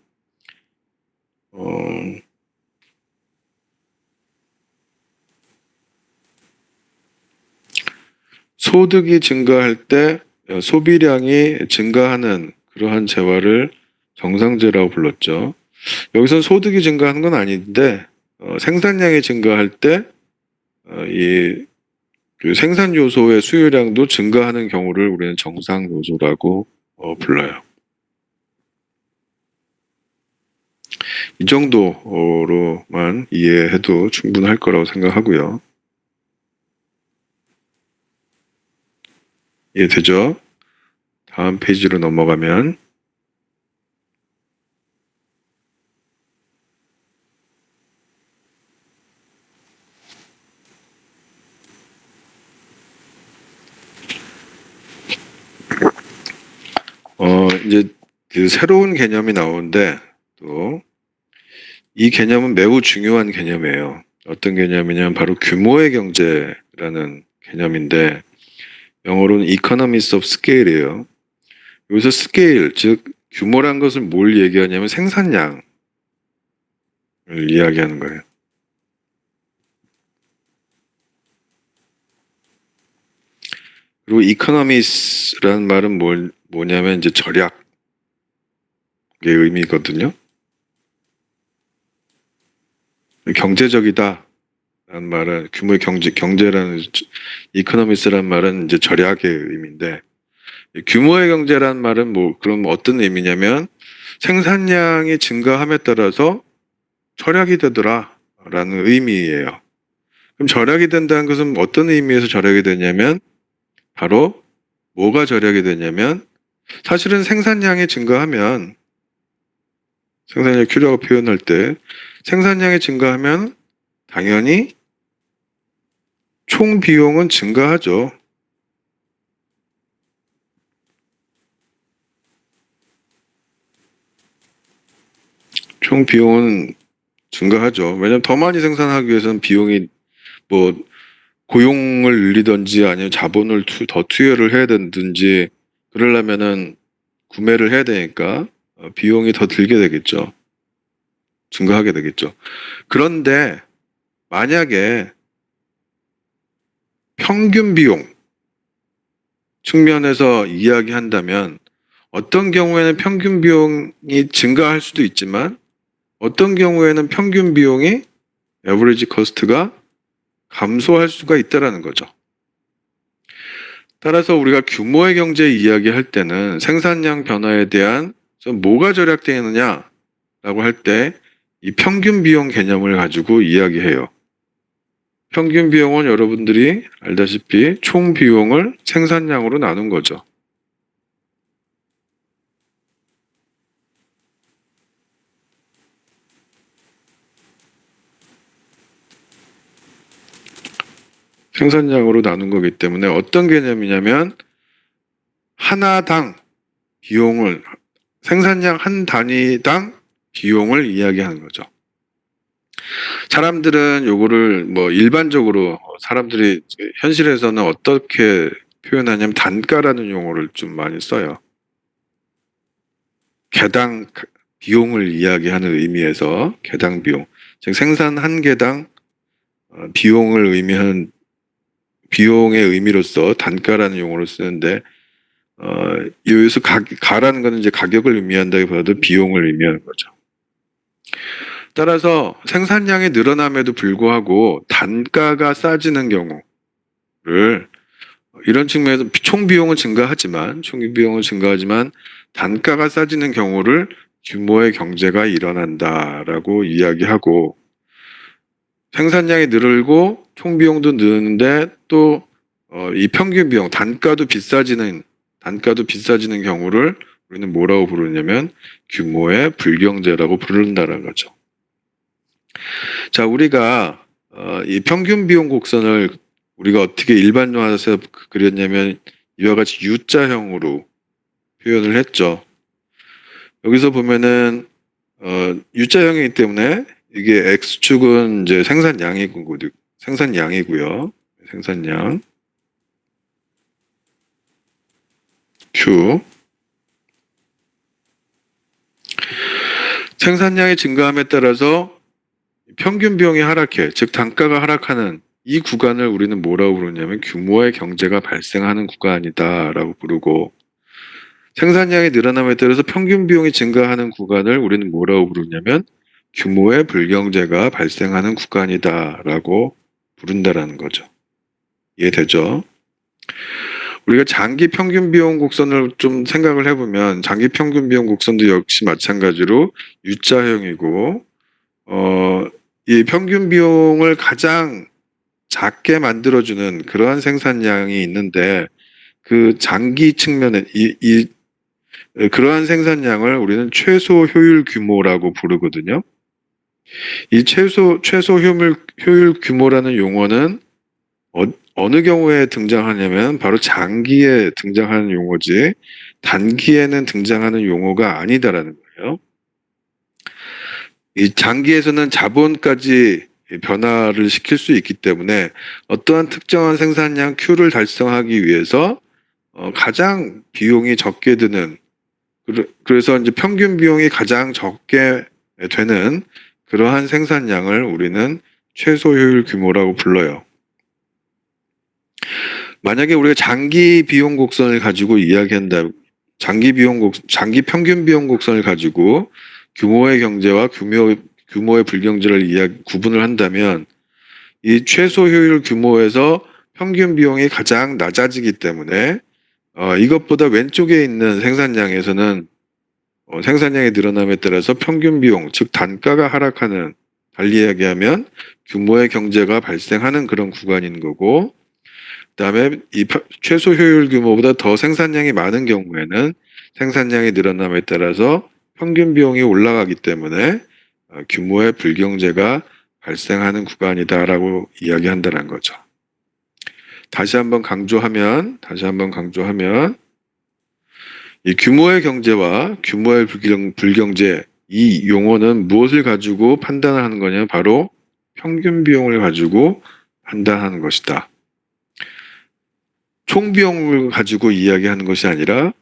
소득이 증가할 때 소비량이 증가하는 그러한 재화를 정상재라고 불렀죠. 여기서는 소득이 증가하는 건 아닌데 생산량이 증가할 때 그 생산 요소의 수요량도 증가하는 경우를 우리는 정상 요소라고 불러요. 이 정도로만 이해해도 충분할 거라고 생각하고요. 이해되죠? 다음 페이지로 넘어가면 이제 그 새로운 개념이 나오는데 또 이 개념은 매우 중요한 개념이에요. 어떤 개념이냐면 바로 규모의 경제라는 개념인데 영어로는 Economies of Scale이에요. 여기서 스케일, 즉 규모란 것을 뭘 얘기하냐면 생산량을 이야기하는 거예요. 그리고 economies라는 말은 뭐냐면 이제 절약의 의미거든요. 경제적이다 라는 말은 규모의 경제라는 economies라는 말은 이제 절약의 의미인데 규모의 경제라는 말은 그럼 어떤 의미냐면 생산량이 증가함에 따라서 절약이 되더라 라는 의미예요. 그럼 절약이 된다는 것은 어떤 의미에서 절약이 되냐면 바로 뭐가 절약이 되냐면 사실은 생산량이 증가하면 생산량 Q라고 표현할 때 생산량이 증가하면 당연히 총 비용은 증가하죠. 총 비용은 증가하죠. 왜냐하면 더 많이 생산하기 위해서는 비용이 뭐 고용을 늘리든지 아니면 자본을 더 투여를 해야 되든지 그러려면은 구매를 해야 되니까 비용이 더 들게 되겠죠. 증가하게 되겠죠. 그런데 만약에 평균 비용 측면에서 이야기한다면 어떤 경우에는 평균 비용이 증가할 수도 있지만 어떤 경우에는 평균 비용이 에버리지 커스트가 감소할 수가 있다라는 거죠. 따라서 우리가 규모의 경제 이야기할 때는 생산량 변화에 대한 뭐가 절약되느냐라고 할 때 이 평균 비용 개념을 가지고 이야기해요. 평균 비용은 여러분들이 알다시피 총 비용을 생산량으로 나눈 거죠. 생산량으로 나눈 거기 때문에 어떤 개념이냐면 하나당 비용을 생산량 한 단위당 비용을 이야기하는 거죠. 사람들은 요거를 일반적으로 사람들이 현실에서는 어떻게 표현하냐면 단가라는 용어를 좀 많이 써요. 개당 비용을 이야기하는 의미에서 개당 비용, 즉 생산 한 개당 비용을 의미하는 비용의 의미로서 단가라는 용어를 쓰는데 여기서 가라는 것은 이제 가격을 의미한다기보다도 비용을 의미하는 거죠. 따라서 생산량이 늘어남에도 불구하고 단가가 싸지는 경우를 이런 측면에서 총 비용은 증가하지만 단가가 싸지는 경우를 규모의 경제가 일어난다라고 이야기하고 생산량이 늘고 총 비용도 느는데 또 이 평균 비용 단가도 비싸지는 경우를 우리는 뭐라고 부르냐면 규모의 불경제라고 부른다는 거죠. 자, 우리가 이 평균 비용 곡선을 우리가 어떻게 일반화해서 그렸냐면 이와 같이 U자형으로 표현을 했죠. 여기서 보면은 U자형이기 때문에 이게 X축은 이제 생산량이고요. 생산량 Q. 생산량이 증가함에 따라서 평균 비용이 하락해, 즉 단가가 하락하는 이 구간을 우리는 뭐라고 부르냐면 규모의 경제가 발생하는 구간이다라고 부르고 생산량이 늘어남에 따라서 평균 비용이 증가하는 구간을 우리는 뭐라고 부르냐면 규모의 불경제가 발생하는 구간이다라고 부른다라는 거죠. 이해되죠? 우리가 장기 평균 비용 곡선을 좀 생각을 해보면 장기 평균 비용 곡선도 역시 마찬가지로 U자형이고 이 평균 비용을 가장 작게 만들어주는 그러한 생산량이 있는데 그 장기 측면에 그러한 생산량을 우리는 최소 효율 규모라고 부르거든요. 이 최소 효율 규모라는 용어는 어느 경우에 등장하냐면 바로 장기에 등장하는 용어지 단기에는 등장하는 용어가 아니다라는 거예요. 이 장기에서는 자본까지 변화를 시킬 수 있기 때문에 어떠한 특정한 생산량 Q를 달성하기 위해서 가장 비용이 적게 드는 그래서 이제 평균 비용이 가장 적게 되는 그러한 생산량을 우리는 최소 효율 규모라고 불러요. 만약에 우리가 장기 비용 곡선을 가지고 이야기한다. 장기 평균 비용 곡선을 가지고 규모의 경제와 규모의 불경제를 구분을 한다면 이 최소 효율 규모에서 평균 비용이 가장 낮아지기 때문에 이것보다 왼쪽에 있는 생산량에서는 생산량이 늘어남에 따라서 평균 비용, 즉 단가가 하락하는, 달리 이야기하면 규모의 경제가 발생하는 그런 구간인 거고, 그다음에 이 최소 효율 규모보다 더 생산량이 많은 경우에는 생산량이 늘어남에 따라서 평균 비용이 올라가기 때문에 규모의 불경제가 발생하는 구간이다라고 이야기한다는 거죠. 다시 한번 강조하면 이 규모의 경제와 규모의 불경제 이 용어는 무엇을 가지고 판단을 하는 거냐면 바로 평균 비용을 가지고 판단하는 것이다. 총 비용을 가지고 이야기하는 것이 아니라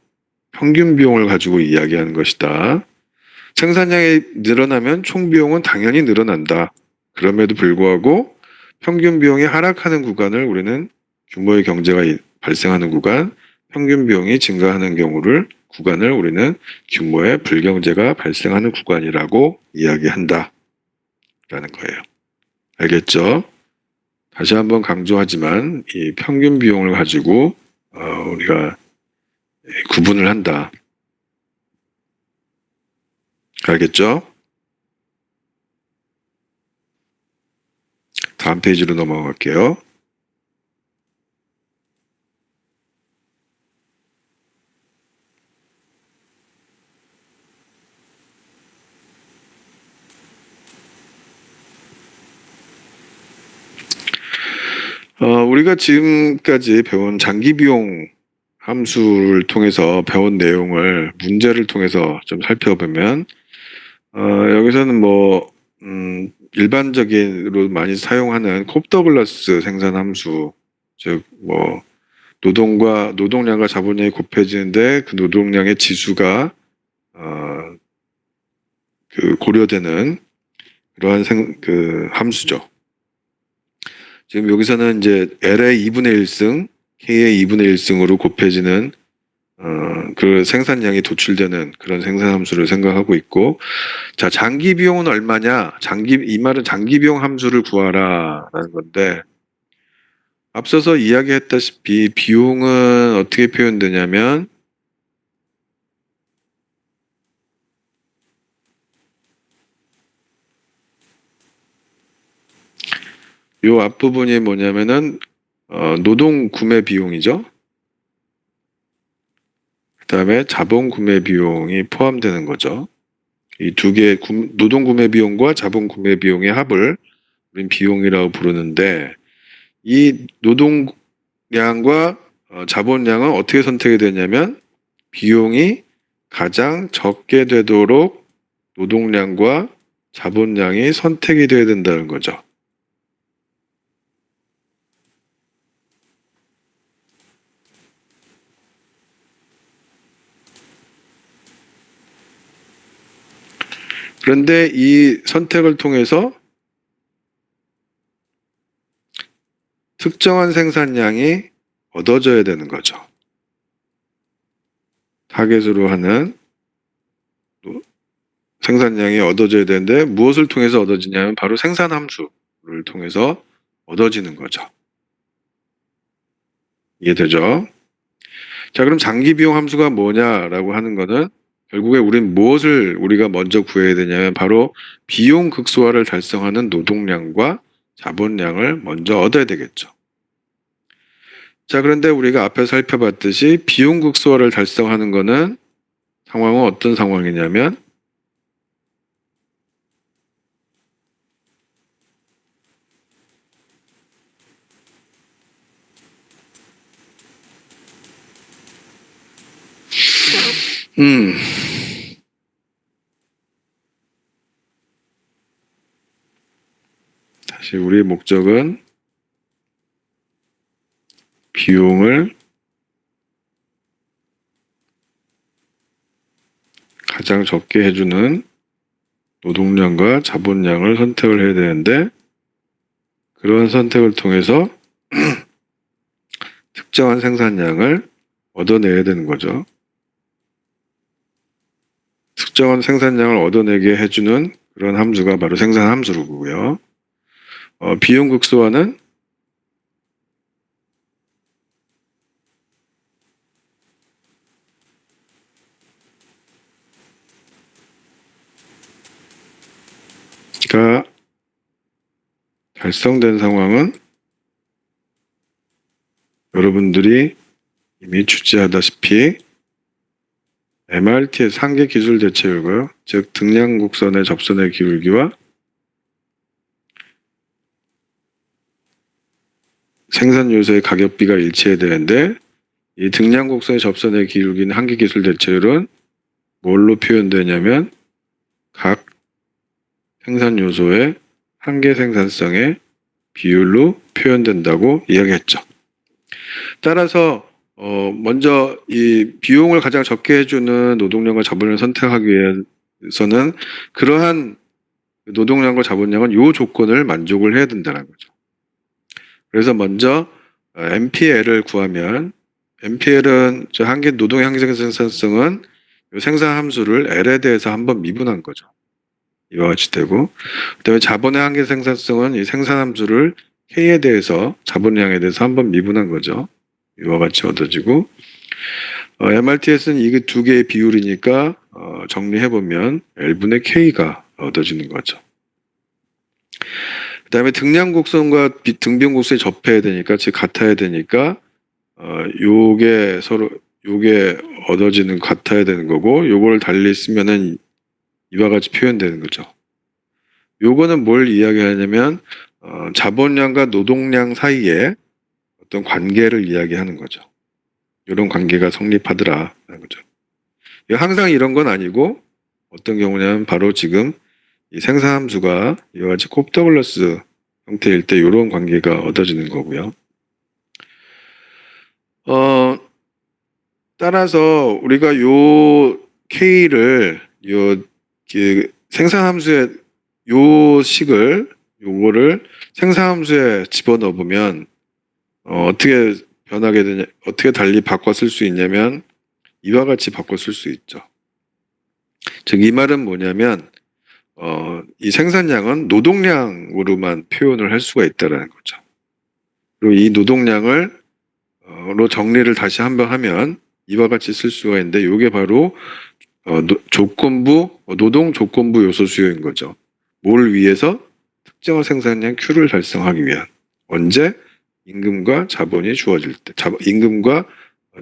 평균 비용을 가지고 이야기하는 것이다. 생산량이 늘어나면 총 비용은 당연히 늘어난다. 그럼에도 불구하고 평균 비용이 하락하는 구간을 우리는 규모의 경제가 발생하는 구간, 평균 비용이 증가하는 구간을 우리는 규모의 불경제가 발생하는 구간이라고 이야기한다. 라는 거예요. 알겠죠? 다시 한번 강조하지만 이 평균 비용을 가지고 우리가 구분을 한다. 알겠죠? 다음 페이지로 넘어갈게요. 우리가 지금까지 배운 장기 비용 함수를 통해서 배운 내용을 문제를 통해서 좀 살펴보면 여기서는 일반적으로 많이 사용하는 콥더글라스 생산 함수, 즉 노동량과 자본량이 곱해지는데 그 노동량의 지수가 고려되는 그러한 함수죠. 지금 여기서는 이제 L의 2분의 1승, K의 2분의 1승으로 곱해지는 그 생산량이 도출되는 그런 생산함수를 생각하고 있고, 자, 장기 비용은 얼마냐? 이 말은 장기 비용 함수를 구하라라는 건데, 앞서서 이야기했다시피 비용은 어떻게 표현되냐면 요 앞부분이 뭐냐면은 노동 구매 비용이죠. 그 다음에 자본 구매 비용이 포함되는 거죠. 이 두 개의 노동 구매 비용과 자본 구매 비용의 합을 우린 비용이라고 부르는데, 이 노동량과 자본량은 어떻게 선택이 되냐면 비용이 가장 적게 되도록 노동량과 자본량이 선택이 돼야 된다는 거죠. 그런데 이 선택을 통해서 특정한 생산량이 얻어져야 되는 거죠. 타겟으로 하는 생산량이 얻어져야 되는데 무엇을 통해서 얻어지냐면 바로 생산함수를 통해서 얻어지는 거죠. 이해되죠? 자, 그럼 장기 비용 함수가 뭐냐라고 하는 거는 결국에 우린 무엇을 우리가 먼저 구해야 되냐면 바로 비용 극소화를 달성하는 노동량과 자본량을 먼저 얻어야 되겠죠. 자, 그런데 우리가 앞에 살펴봤듯이 비용 극소화를 달성하는 거는 상황은 어떤 상황이냐면 음, 다시 우리의 목적은 비용을 가장 적게 해주는 노동량과 자본량을 선택을 해야 되는데 그런 선택을 통해서 특정한 생산량을 얻어내야 되는 거죠. 특정한 생산량을 얻어내게 해주는 그런 함수가 바로 생산 함수로고요. 비용 극소화는 가 달성된 상황은 여러분들이 이미 주지하다시피 MRT의 상계 기술 대체율과 즉 등량 곡선의 접선의 기울기와 생산 요소의 가격비가 일치해야 되는데 이 등량 곡선의 접선의 기울기는 한계 기술 대체율은 뭘로 표현되냐면 각 생산 요소의 한계 생산성의 비율로 표현된다고 이야기했죠. 따라서 먼저 이 비용을 가장 적게 해주는 노동량과 자본량을 선택하기 위해서는 그러한 노동량과 자본량은 이 조건을 만족을 해야 된다는 거죠. 그래서 먼저 MPL을 구하면 MPL은 한계 노동의 한계 생산성은 이 생산 함수를 L에 대해서 한번 미분한 거죠. 이와 같이 되고 그다음에 자본의 한계 생산성은 이 생산 함수를 K에 대해서 자본량에 대해서 한번 미분한 거죠. 이와 같이 얻어지고 MRTS는 이 두 개의 비율이니까 정리해보면 L분의 K가 얻어지는 거죠. 그 다음에 등량곡선과 등비용곡선이 접해야 되니까 즉 같아야 되니까 요게 서로 요게 얻어지는 같아야 되는 거고 요걸 달리 쓰면은 이와 같이 표현되는 거죠. 요거는 뭘 이야기하냐면 자본량과 노동량 사이에 어떤 관계를 이야기하는 거죠. 이런 관계가 성립하더라는 거죠. 항상 이런 건 아니고 어떤 경우냐면 바로 지금 이 생산함수가 이와 같이 곱더글러스 형태일 때 이런 관계가 얻어지는 거고요. 따라서 우리가 요 K를 그 생산함수의 요 식을 요거를 생산함수에 집어넣어 보면 어떻게 변하게 되냐, 어떻게 달리 바꿔 쓸 수 있냐면 이와 같이 바꿔 쓸 수 있죠. 즉 이 말은 뭐냐면 이 생산량은 노동량으로만 표현을 할 수가 있다는 거죠. 그리고 이 노동량을 로 정리를 다시 한번 하면 이와 같이 쓸 수가 있는데 이게 바로 조건부 노동 조건부 요소 수요인 거죠. 뭘 위해서? 특정한 생산량 Q를 달성하기 위한. 언제? 임금과 자본이 주어질 때, 임금과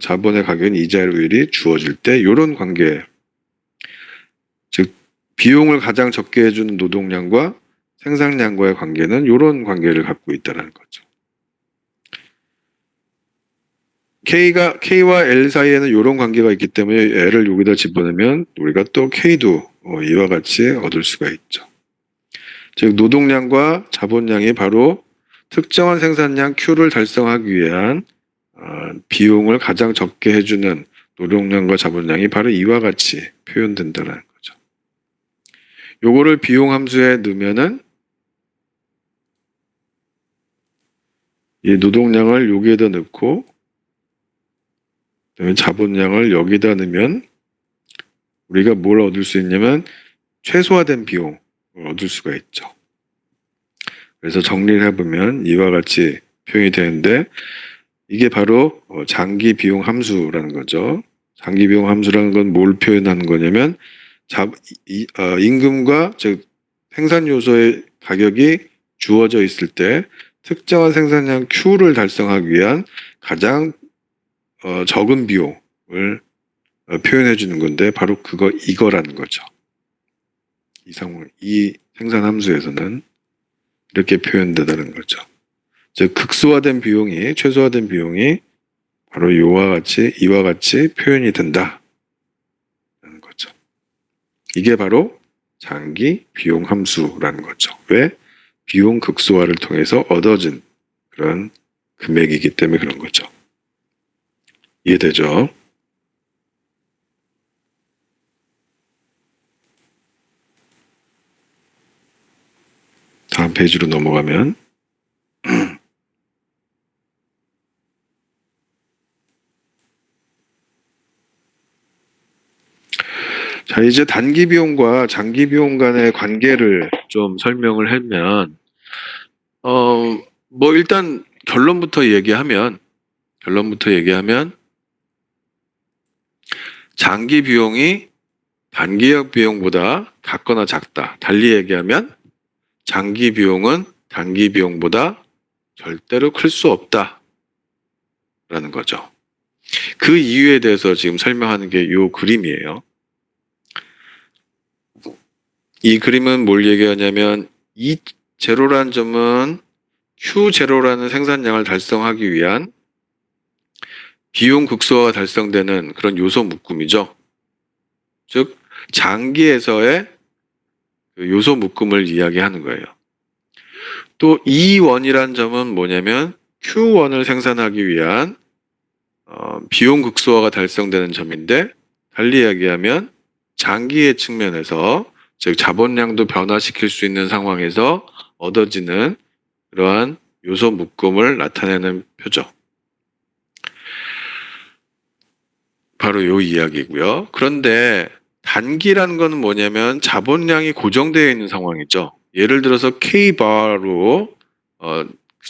자본의 가격인 이자율이 주어질 때 이런 관계, 즉 비용을 가장 적게 해주는 노동량과 생산량과의 관계는 이런 관계를 갖고 있다는 거죠. K와 L 사이에는 이런 관계가 있기 때문에 L을 여기다 집어넣으면 우리가 또 K도 이와 같이 얻을 수가 있죠. 즉 노동량과 자본량이 바로 특정한 생산량 Q를 달성하기 위한 비용을 가장 적게 해주는 노동량과 자본량이 바로 이와 같이 표현된다는 거죠. 요거를 비용 함수에 넣으면은 이 노동량을 여기에다 넣고 그다음에 자본량을 여기다 넣으면 우리가 뭘 얻을 수 있냐면 최소화된 비용을 얻을 수가 있죠. 그래서 정리를 해보면 이와 같이 표현이 되는데 이게 바로 장기 비용 함수라는 거죠. 장기 비용 함수라는 건 뭘 표현하는 거냐면 임금과 즉 생산 요소의 가격이 주어져 있을 때 특정한 생산량 Q를 달성하기 위한 가장 적은 비용을 표현해 주는 건데 바로 이거라는 거죠. 이 생산 함수에서는 이렇게 표현되다는 거죠. 즉 극소화된 비용이 최소화된 비용이 바로 이와 같이 표현이 된다는 거죠. 이게 바로 장기 비용 함수라는 거죠. 왜? 비용 극소화를 통해서 얻어진 그런 금액이기 때문에 그런 거죠. 이해되죠? 다음 페이지로 넘어가면 자, 이제 단기 비용과 장기 비용 간의 관계를 좀 설명을 하면 뭐 일단 결론부터 얘기하면 장기 비용이 단기적 비용보다 같거나 작다. 달리 얘기하면 장기 비용은 단기 비용보다 절대로 클 수 없다. 라는 거죠. 그 이유에 대해서 지금 설명하는 게 이 그림이에요. 이 그림은 뭘 얘기하냐면 이 제로라는 점은 Q0라는 생산량을 달성하기 위한 비용 극소화가 달성되는 그런 요소 묶음이죠. 즉 장기에서의 그 요소 묶음을 이야기하는 거예요. 또 E1이라는 점은 뭐냐면 Q1을 생산하기 위한 비용 극소화가 달성되는 점인데 달리 이야기하면 장기의 측면에서 즉 자본량도 변화시킬 수 있는 상황에서 얻어지는 그러한 요소 묶음을 나타내는 표죠. 바로 요 이야기고요. 그런데 단기라는 거는 뭐냐면 자본량이 고정되어 있는 상황이죠. 예를 들어서 K바로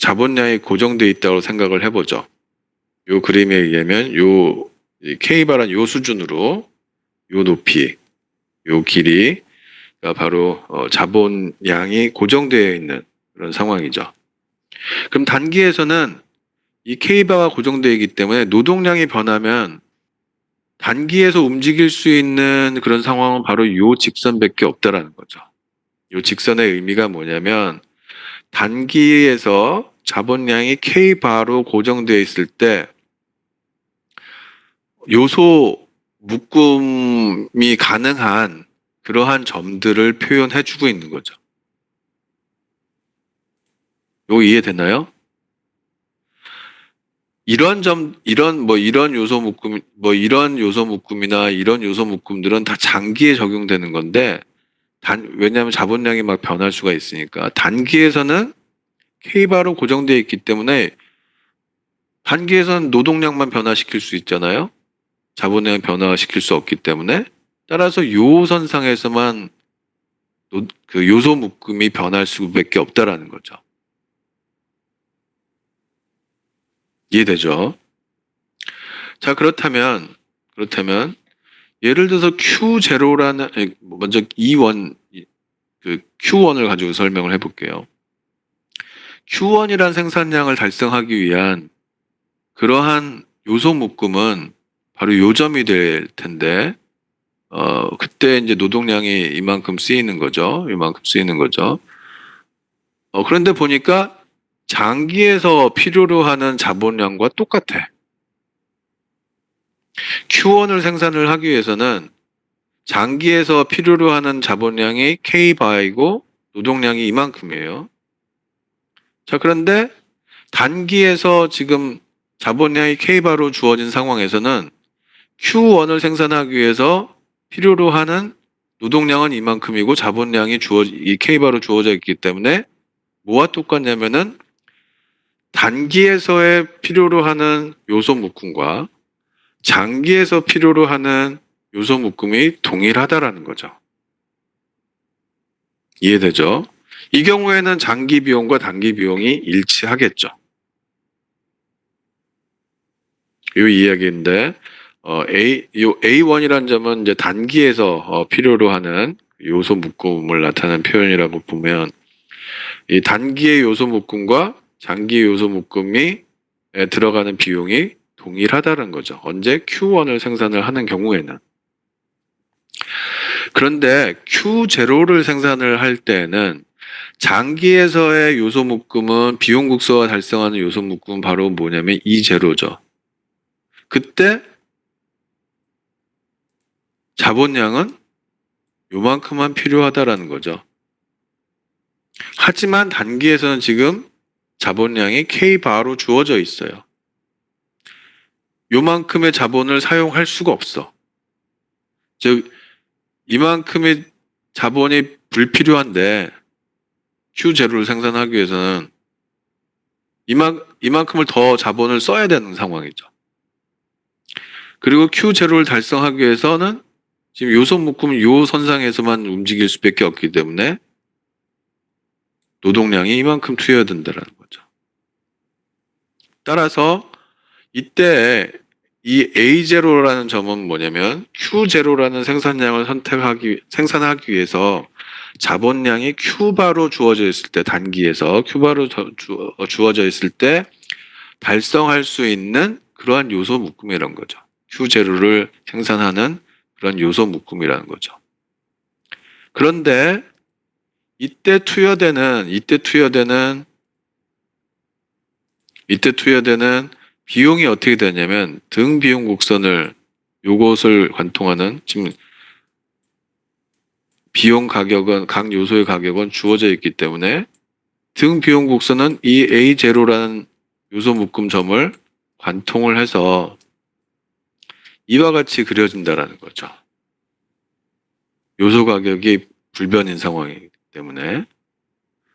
자본량이 고정되어 있다고 생각을 해보죠. 요 그림에 의하면 요 K바란 요 수준으로 요 높이, 요 길이가 바로 자본량이 고정되어 있는 그런 상황이죠. 그럼 단기에서는 이 K바가 고정되어 있기 때문에 노동량이 변하면 단기에서 움직일 수 있는 그런 상황은 바로 요 직선밖에 없다라는 거죠. 요 직선의 의미가 뭐냐면 단기에서 자본량이 K바로 고정되어 있을 때 요소 묶음이 가능한 그러한 점들을 표현해주고 있는 거죠. 요거 이해되나요? 이런 요소 묶음이나 이런 요소 묶음들은 다 장기에 적용되는 건데, 왜냐하면 자본량이 막 변할 수가 있으니까. 단기에서는 K바로 고정되어 있기 때문에, 단기에서는 노동량만 변화시킬 수 있잖아요? 자본량을 변화시킬 수 없기 때문에, 따라서 요 선상에서만 그 요소 묶음이 변할 수밖에 없다라는 거죠. 이해되죠? 자, 그렇다면 예를 들어서 Q0라는 먼저 E1 그 Q1을 가지고 설명을 해볼게요. Q1이란 생산량을 달성하기 위한 그러한 요소 묶음은 바로 요점이 될 텐데 그때 이제 노동량이 이만큼 쓰이는 거죠. 그런데 보니까 장기에서 필요로 하는 자본량과 똑같아. Q1을 생산을 하기 위해서는 장기에서 필요로 하는 자본량이 K바이고 노동량이 이만큼이에요. 자, 그런데 단기에서 지금 자본량이 K바로 주어진 상황에서는 Q1을 생산하기 위해서 필요로 하는 노동량은 이만큼이고 자본량이 이 K바로 주어져 있기 때문에 뭐와 똑같냐면은 단기에서의 필요로 하는 요소 묶음과 장기에서 필요로 하는 요소 묶음이 동일하다라는 거죠. 이해되죠? 이 경우에는 장기 비용과 단기 비용이 일치하겠죠. 요 이야기인데, 요 A1이라는 점은 이제 단기에서 필요로 하는 요소 묶음을 나타내는 표현이라고 보면, 이 단기의 요소 묶음과 장기 요소 묶음이 들어가는 비용이 동일하다는 거죠. 언제 Q1을 생산을 하는 경우에는. 그런데 Q0를 생산을 할 때는 장기에서의 요소 묶음은 비용 국소가 달성하는 요소 묶음은 바로 뭐냐면 E0죠. 그때 자본량은 요만큼만 필요하다라는 거죠. 하지만 단기에서는 지금 자본량이 K바로 주어져 있어요. 요만큼의 자본을 사용할 수가 없어. 즉, 이만큼의 자본이 불필요한데 Q0를 생산하기 위해서는 이만큼을 더 자본을 써야 되는 상황이죠. 그리고 Q0를 달성하기 위해서는 지금 요소 묶음 요 선상에서만 움직일 수밖에 없기 때문에 노동량이 이만큼 투여된다는 거죠. 따라서 이때 이 A0라는 점은 뭐냐면 Q0라는 생산량을 생산하기 위해서 자본량이 Q바로 주어져 있을 때, 단기에서 Q바로 주어져 있을 때 달성할 수 있는 그러한 요소 묶음이라는 거죠. Q0를 생산하는 그런 요소 묶음이라는 거죠. 그런데 이때 투여되는 비용이 어떻게 되냐면 등 비용 곡선을 요것을 관통하는 지금 비용 가격은 각 요소의 가격은 주어져 있기 때문에 등 비용 곡선은 이 A0라는 요소 묶음 점을 관통을 해서 이와 같이 그려진다라는 거죠. 요소 가격이 불변인 상황이기 때문에.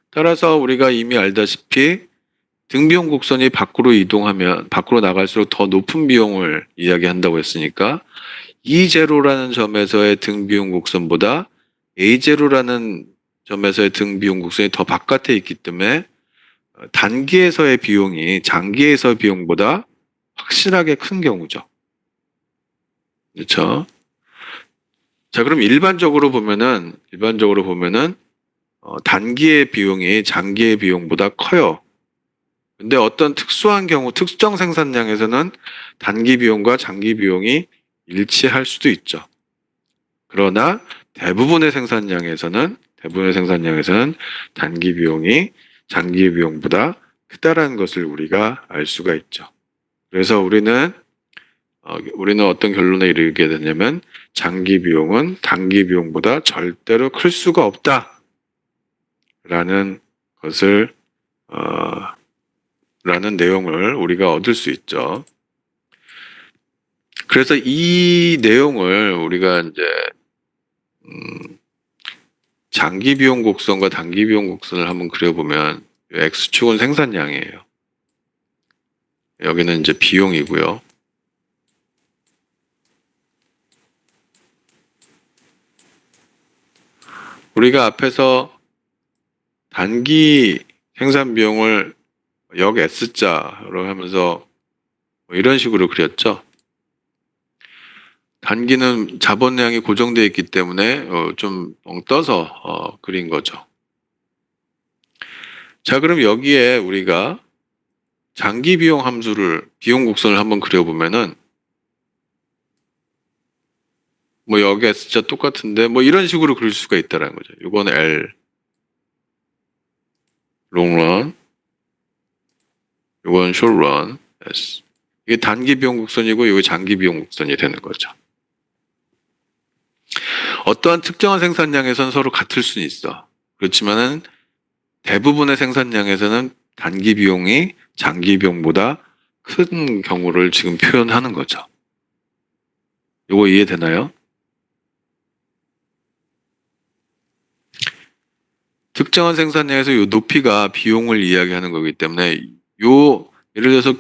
따라서 우리가 이미 알다시피 등 비용 곡선이 밖으로 나갈수록 더 높은 비용을 이야기한다고 했으니까 E0라는 점에서의 등 비용 곡선보다 A0라는 점에서의 등 비용 곡선이 더 바깥에 있기 때문에 단기에서의 비용이 장기에서의 비용보다 확실하게 큰 경우죠. 그렇죠? 자, 그럼 일반적으로 보면은 단기의 비용이 장기의 비용보다 커요. 근데 어떤 특수한 경우, 특정 생산량에서는 단기 비용과 장기 비용이 일치할 수도 있죠. 그러나 대부분의 생산량에서는 단기 비용이 장기 비용보다 크다라는 것을 우리가 알 수가 있죠. 그래서 우리는 어떤 결론에 이르게 되냐면 장기 비용은 단기 비용보다 절대로 클 수가 없다라는 것을 라는 내용을 우리가 얻을 수 있죠. 그래서 이 내용을 우리가 이제 장기 비용 곡선과 단기 비용 곡선을 한번 그려보면 X축은 생산량이에요. 여기는 이제 비용이고요. 우리가 앞에서 단기 생산 비용을 역 S자로 하면서 뭐 이런 식으로 그렸죠. 단기는 자본량이 고정되어 있기 때문에 좀 떠서 그린 거죠. 자, 그럼 여기에 우리가 장기 비용 비용 곡선을 한번 그려보면은 뭐 여기 S자 똑같은데 뭐 이런 식으로 그릴 수가 있다는 거죠. 이건 L, 롱런, 이건 숏런, S. 이게 단기 비용 곡선이고 이게 장기 비용 곡선이 되는 거죠. 어떠한 특정한 생산량에서는 서로 같을 수는 있어. 그렇지만은 대부분의 생산량에서는 단기 비용이 장기 비용보다 큰 경우를 지금 표현하는 거죠. 이거 이해되나요? 특정한 생산량에서 이 높이가 비용을 이야기하는 거기 때문에 예를 들어서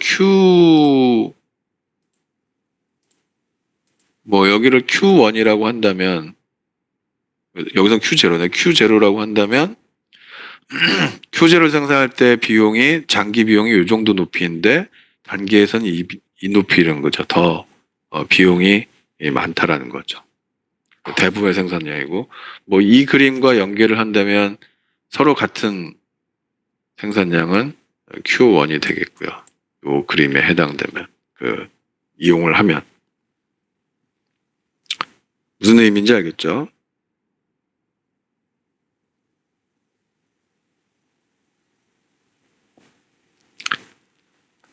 여기를 Q1이라고 한다면 여기서 Q0네. Q0라고 한다면 Q0를 생산할 때 장기 비용이 이 정도 높이인데 단기에서는 높이 이런 거죠. 더 비용이 많다라는 거죠. 대부분의 생산량이고, 뭐 이 그림과 연계를 한다면 서로 같은 생산량은 Q1이 되겠고요. 요 그림에 해당되면 이용을 하면 무슨 의미인지 알겠죠?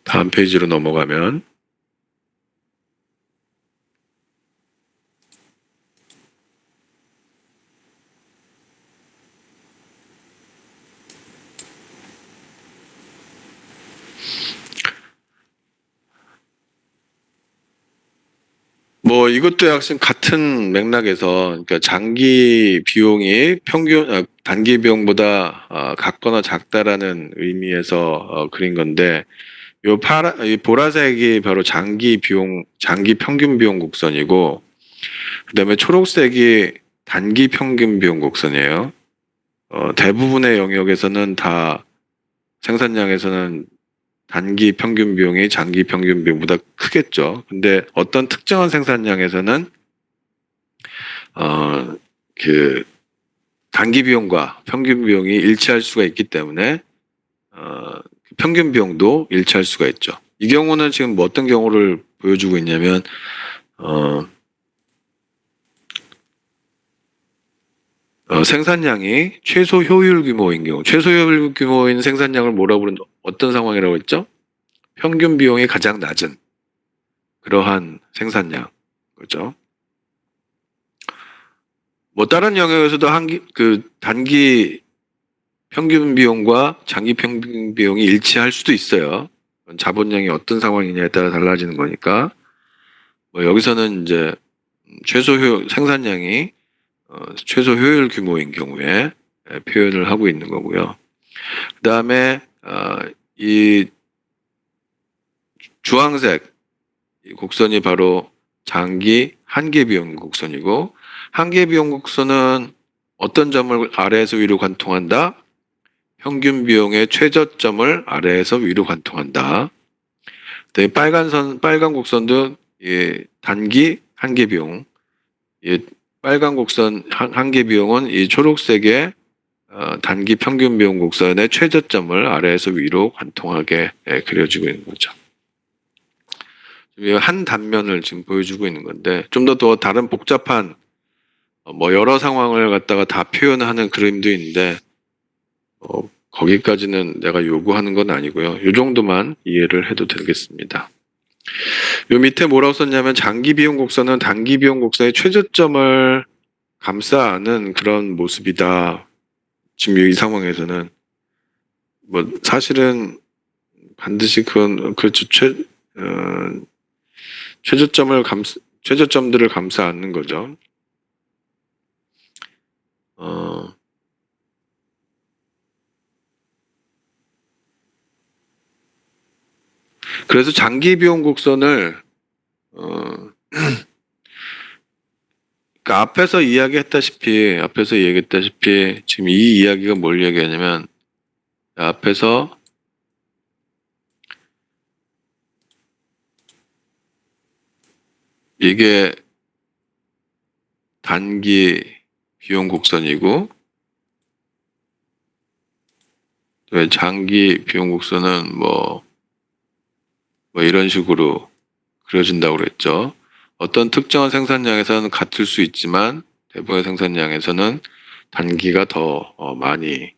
다음 페이지로 넘어가면 뭐 이것도 약간 같은 맥락에서 그러니까 장기 비용이 단기 비용보다 같거나 작다라는 의미에서 그린 건데 이 보라색이 바로 장기 평균 비용 곡선이고 그다음에 초록색이 단기 평균 비용 곡선이에요. 대부분의 영역에서는 다 생산량에서는 단기 평균 비용이 장기 평균 비용보다 크겠죠. 근데 어떤 특정한 생산량에서는 그 단기 비용과 평균 비용이 일치할 수가 있기 때문에 평균 비용도 일치할 수가 있죠. 이 경우는 지금 뭐 어떤 경우를 보여주고 있냐면 생산량이 최소 효율 규모인 경우, 최소 효율 규모인 생산량을 뭐라고 부르는 어떤 상황이라고 했죠? 평균 비용이 가장 낮은 그러한 생산량, 그죠? 뭐 다른 영역에서도 단기 평균 비용과 장기 평균 비용이 일치할 수도 있어요. 자본량이 어떤 상황이냐에 따라 달라지는 거니까. 뭐 여기서는 이제 생산량이 최소 효율 규모인 경우에 표현을 하고 있는 거고요. 그 다음에 이 주황색 이 곡선이 바로 장기 한계 비용 곡선이고 한계 비용 곡선은 어떤 점을 아래에서 위로 관통한다? 평균 비용의 최저점을 아래에서 위로 관통한다. 빨간 곡선도 단기 한계 비용. 빨간 곡선 한계 비용은 이 초록색의 단기 평균 비용 곡선의 최저점을 아래에서 위로 관통하게 그려지고 있는 거죠. 한 단면을 지금 보여주고 있는 건데 좀 더 다른 복잡한 뭐 여러 상황을 갖다가 다 표현하는 그림도 있는데 거기까지는 내가 요구하는 건 아니고요. 이 정도만 이해를 해도 되겠습니다. 요 밑에 뭐라고 썼냐면 장기 비용 곡선은 단기 비용 곡선의 최저점을 감싸 안은 그런 모습이다. 지금 이 상황에서는 뭐 사실은 반드시 그렇죠. 최저점들을 감싸 안는 거죠. 그래서 장기 비용 곡선을 그러니까 앞에서 이야기했다시피 지금 이 이야기가 뭘 얘기하냐면 앞에서 이게 단기 비용 곡선이고 장기 비용 곡선은 뭐 이런 식으로 그려진다고 그랬죠. 어떤 특정한 생산량에서는 같을 수 있지만 대부분의 생산량에서는 단기가 더 많이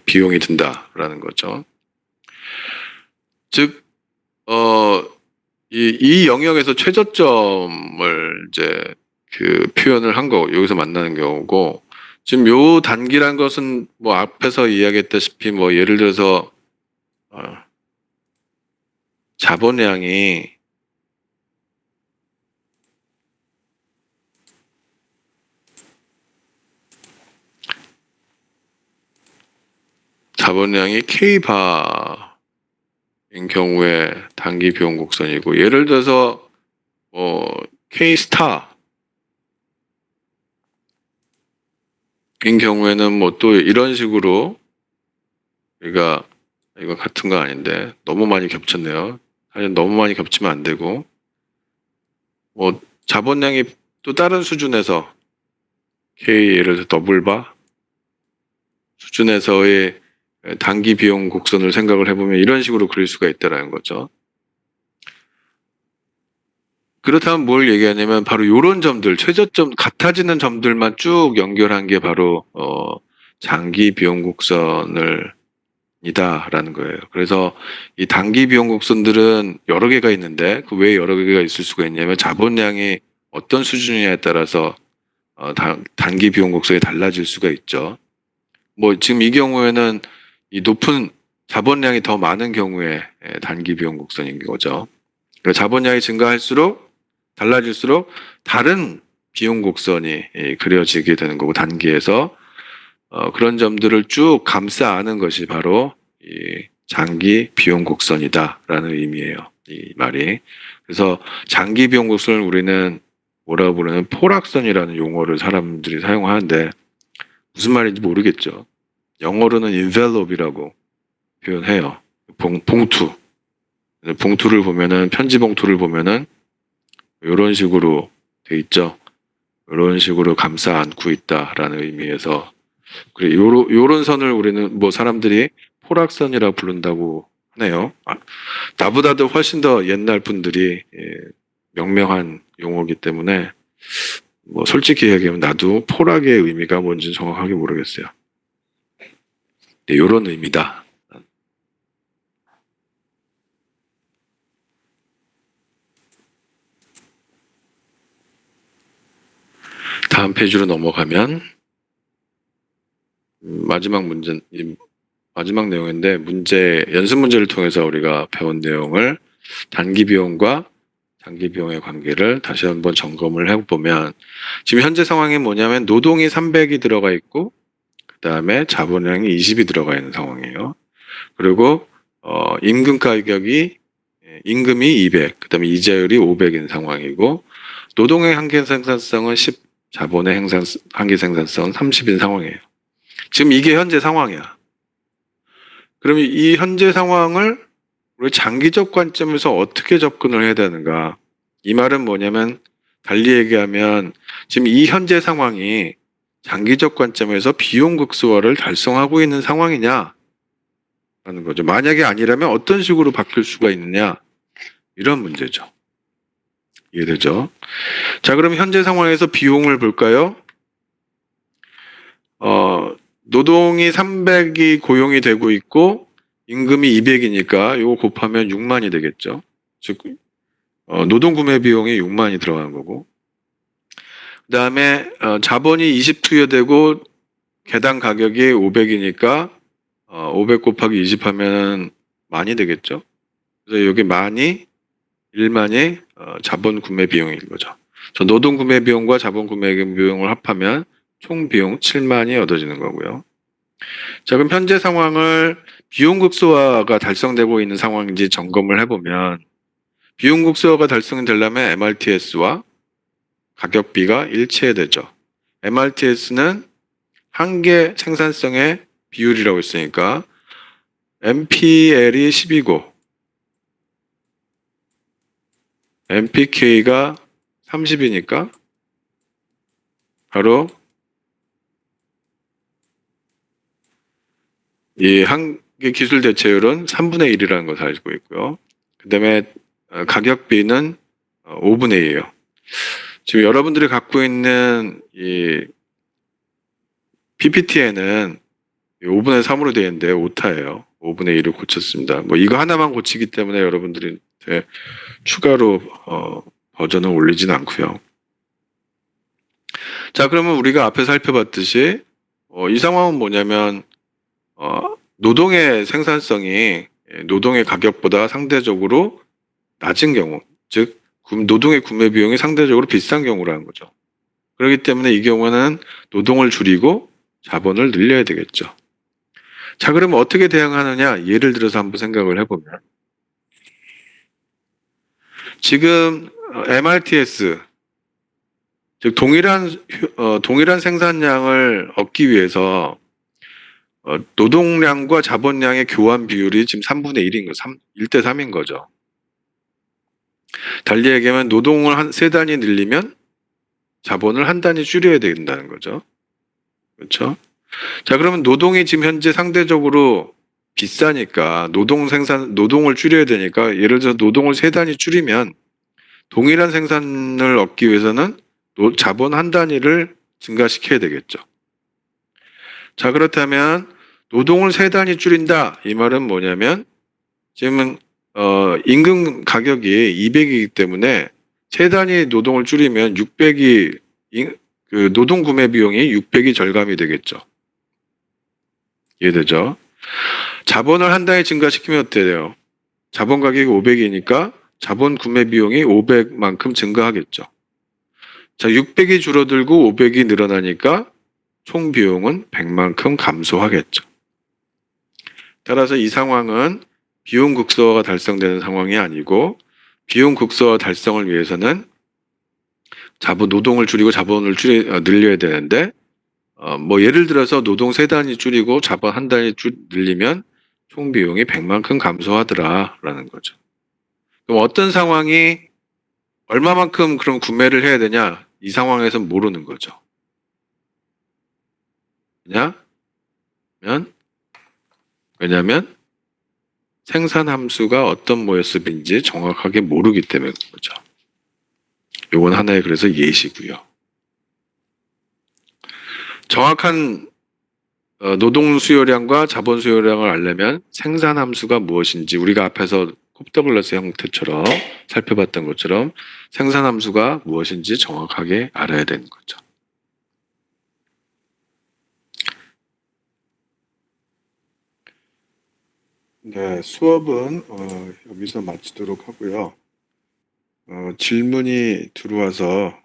비용이 든다라는 거죠. 즉, 이 영역에서 최저점을 이제 표현을 한 거, 여기서 만나는 경우고, 지금 요 단기란 것은 뭐 앞에서 이야기했다시피 뭐 예를 들어서 자본량이 K바인 경우에 단기 비용 곡선이고 예를 들어서 K스타인 경우에는 뭐 또 이런 식으로 우리가 이거 같은 거 아닌데 너무 많이 겹쳤네요. 하여튼 너무 많이 겹치면 안 되고, 뭐 자본량이 또 다른 수준에서 예를 들어 더블바 수준에서의 단기 비용 곡선을 생각을 해보면 이런 식으로 그릴 수가 있다라는 거죠. 그렇다면 뭘 얘기하냐면 바로 이런 점들, 최저점 같아지는 점들만 쭉 연결한 게 바로 장기 비용 곡선을 이다라는 거예요. 그래서 이 단기 비용 곡선들은 여러 개가 있는데 그 왜 여러 개가 있을 수가 있냐면 자본량이 어떤 수준이냐에 따라서 단기 비용 곡선이 달라질 수가 있죠. 뭐 지금 이 경우에는 이 높은 자본량이 더 많은 경우에 단기 비용 곡선인 거죠. 그러니까 자본량이 증가할수록 달라질수록 다른 비용 곡선이 그려지게 되는 거고 단기에서 그런 점들을 쭉 감싸 안은 것이 바로 이 장기 비용 곡선이다라는 의미예요. 이 말이. 그래서 장기 비용 곡선을 우리는 뭐라고 부르는 포락선이라는 용어를 사람들이 사용하는데 무슨 말인지 모르겠죠. 영어로는 envelope이라고 표현해요. 봉투. 봉투를 보면은 편지 봉투를 보면은 이런 식으로 돼 있죠. 이런 식으로 감싸 안고 있다라는 의미에서 그래 요런 선을 우리는 뭐 사람들이 포락선이라고 부른다고 하네요. 나보다도 훨씬 더 옛날 분들이 명명한 용어이기 때문에 뭐 솔직히 얘기하면 나도 포락의 의미가 뭔지 정확하게 모르겠어요. 네, 요런 의미다. 다음 페이지로 넘어가면 마지막 내용인데 연습 문제를 통해서 우리가 배운 내용을 단기 비용과 장기 비용의 관계를 다시 한번 점검을 해보면 지금 현재 상황이 뭐냐면 노동이 300이 들어가 있고 그 다음에 자본량이 20이 들어가 있는 상황이에요. 그리고 임금이 200, 그 다음에 이자율이 500인 상황이고 노동의 한계 생산성은 10, 자본의 한계 생산성은 30인 상황이에요. 지금 이게 현재 상황이야. 그러면 이 현재 상황을 우리 장기적 관점에서 어떻게 접근을 해야 되는가? 이 말은 뭐냐면 달리 얘기하면 지금 이 현재 상황이 장기적 관점에서 비용 극소화를 달성하고 있는 상황이냐? 라는 거죠. 만약에 아니라면 어떤 식으로 바뀔 수가 있느냐? 이런 문제죠. 이해되죠? 자, 그럼 현재 상황에서 비용을 볼까요? 노동이 300이 고용이 되고 있고 임금이 200이니까 이거 곱하면 6만이 되겠죠. 즉 노동 구매 비용이 6만이 들어가는 거고 그 다음에 자본이 20 투여되고 개당 가격이 500이니까 500 곱하기 20 하면 만이 되겠죠. 그래서 여기 1만이 자본 구매 비용인 거죠. 노동 구매 비용과 자본 구매 비용을 합하면 총 비용 7만이 얻어지는 거고요. 자, 그럼 현재 상황을 비용 극소화가 달성되고 있는 상황인지 점검을 해보면 비용 극소화가 달성되려면 MRTS와 가격비가 일치해야 되죠. MRTS는 한계 생산성의 비율이라고 했으니까 MPL이 10이고 MPK가 30이니까 바로 이 한계 기술 대체율은 3분의 1이라는 것을 알고 있고요. 그 다음에 가격비는 5분의 1이에요. 지금 여러분들이 갖고 있는 이 PPT에는 5분의 3으로 되어 있는데 오타예요. 5분의 1을 고쳤습니다. 뭐 이거 하나만 고치기 때문에 여러분들이 추가로 버전을 올리진 않고요. 자, 그러면 우리가 앞에 살펴봤듯이 이 상황은 뭐냐면 노동의 생산성이 노동의 가격보다 상대적으로 낮은 경우, 즉 노동의 구매 비용이 상대적으로 비싼 경우라는 거죠. 그렇기 때문에 이 경우는 노동을 줄이고 자본을 늘려야 되겠죠. 자, 그러면 어떻게 대응하느냐? 예를 들어서 한번 생각을 해보면 지금 MRTS 즉 동일한 생산량을 얻기 위해서 노동량과 자본량의 교환 비율이 지금 3분의 1인 거, 1대 3인 거죠. 달리 얘기하면 노동을 한 세 단위 늘리면 자본을 한 단위 줄여야 된다는 거죠. 그렇죠? 자, 그러면 노동이 지금 현재 상대적으로 비싸니까 노동을 줄여야 되니까 예를 들어서 노동을 세 단위 줄이면 동일한 생산을 얻기 위해서는 자본 한 단위를 증가시켜야 되겠죠. 자, 그렇다면 노동을 세 단위 줄인다. 이 말은 뭐냐면 지금은 임금 가격이 200이기 때문에 세 단위 노동을 줄이면 600이 그 노동 구매 비용이 600이 절감이 되겠죠. 이해되죠? 자본을 한 단위 증가시키면 어떻게 돼요? 자본 가격이 500이니까 자본 구매 비용이 500만큼 증가하겠죠. 자, 600이 줄어들고 500이 늘어나니까 총 비용은 100만큼 감소하겠죠. 따라서 이 상황은 비용 극소화가 달성되는 상황이 아니고 비용 극소화 달성을 위해서는 노동을 줄이고 자본을 늘려야 되는데 뭐 예를 들어서 노동 세 단위 줄이고 자본 한 단위 늘리면 총 비용이 100만큼 감소하더라라는 거죠. 그럼 어떤 상황이 얼마만큼 그럼 구매를 해야 되냐? 이 상황에서 모르는 거죠. 왜냐면 생산 함수가 어떤 모습인지 정확하게 모르기 때문에 그런 거죠. 요건 하나의 그래서 예시고요. 정확한 노동 수요량과 자본 수요량을 알려면 생산 함수가 무엇인지 우리가 앞에서 곱더글라스 형태처럼 살펴봤던 것처럼 생산 함수가 무엇인지 정확하게 알아야 되는 거죠. 네, 수업은 여기서 마치도록 하고요. 질문이 들어와서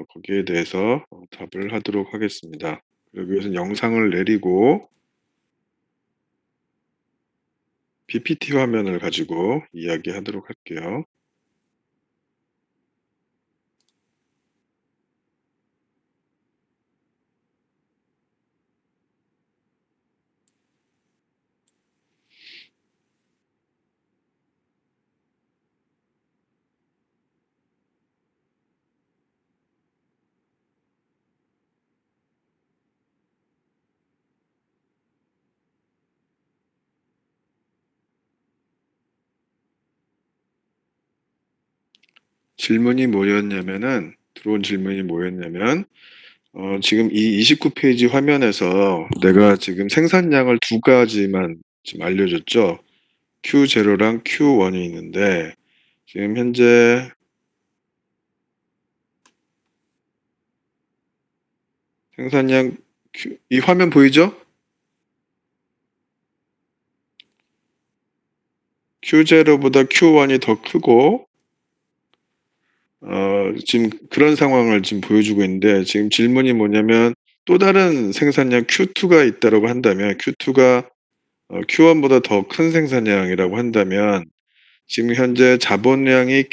거기에 대해서 답을 하도록 하겠습니다. 그러기 위해서 영상을 내리고 PPT 화면을 가지고 이야기하도록 할게요. 들어온 질문이 뭐였냐면, 지금 이 29페이지 화면에서 내가 지금 생산량을 두 가지만 지금 알려줬죠. Q0랑 Q1이 있는데, 지금 현재 생산량 이 화면 보이죠? Q0보다 Q1이 더 크고, 지금 그런 상황을 지금 보여주고 있는데, 지금 질문이 뭐냐면, 또 다른 생산량 Q2가 있다고 한다면, Q2가 Q1보다 더 큰 생산량이라고 한다면, 지금 현재 자본량이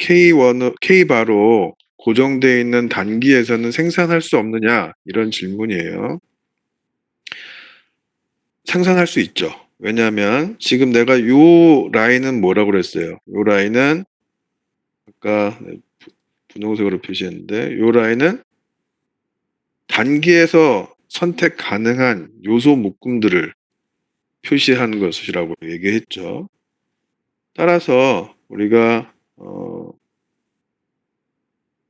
K바로 고정되어 있는 단기에서는 생산할 수 없느냐? 이런 질문이에요. 생산할 수 있죠. 왜냐하면 지금 내가 요 라인은 뭐라고 그랬어요? 요 라인은 아까 분홍색으로 표시했는데 요 라인은 단기에서 선택 가능한 요소 묶음들을 표시한 것이라고 얘기했죠. 따라서 우리가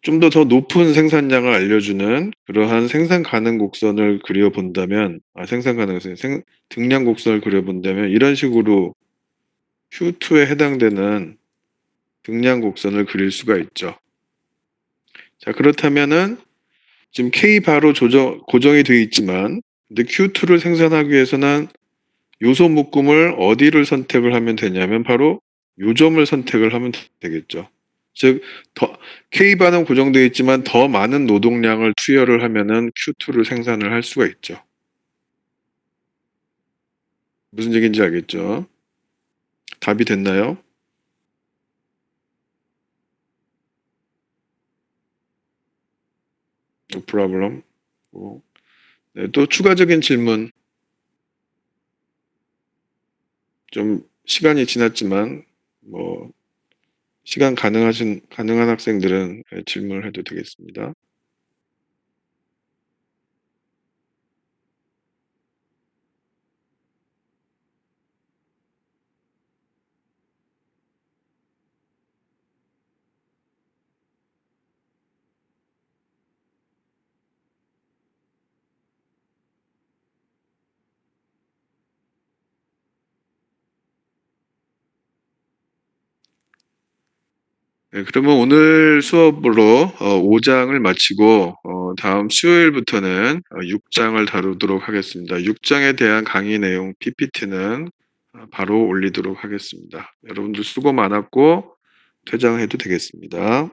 좀 더 높은 생산량을 알려주는 그러한 생산 가능 곡선을 그려본다면, 등량 곡선을 그려본다면 이런 식으로 Q2에 해당되는 등량 곡선을 그릴 수가 있죠. 자, 그렇다면은 지금 K 바로 고정이 되어 있지만, 근데 Q2를 생산하기 위해서는 요소 묶음을 어디를 선택을 하면 되냐면 바로 요점을 선택을 하면 되겠죠. 즉, K바는 고정되어 있지만 더 많은 노동량을 투여를 하면은 Q2를 생산을 할 수가 있죠. 무슨 얘기인지 알겠죠? 답이 됐나요? No problem. 네, 또 추가적인 질문. 좀 시간이 지났지만 뭐 시간 가능한 학생들은 질문을 해도 되겠습니다. 네, 그러면 오늘 수업으로 5 장을 마치고 다음 수요일부터는 6 장을 다루도록 하겠습니다. 6 장에 대한 강의 내용 PPT는 바로 올리도록 하겠습니다. 여러분들 수고 많았고 퇴장해도 되겠습니다.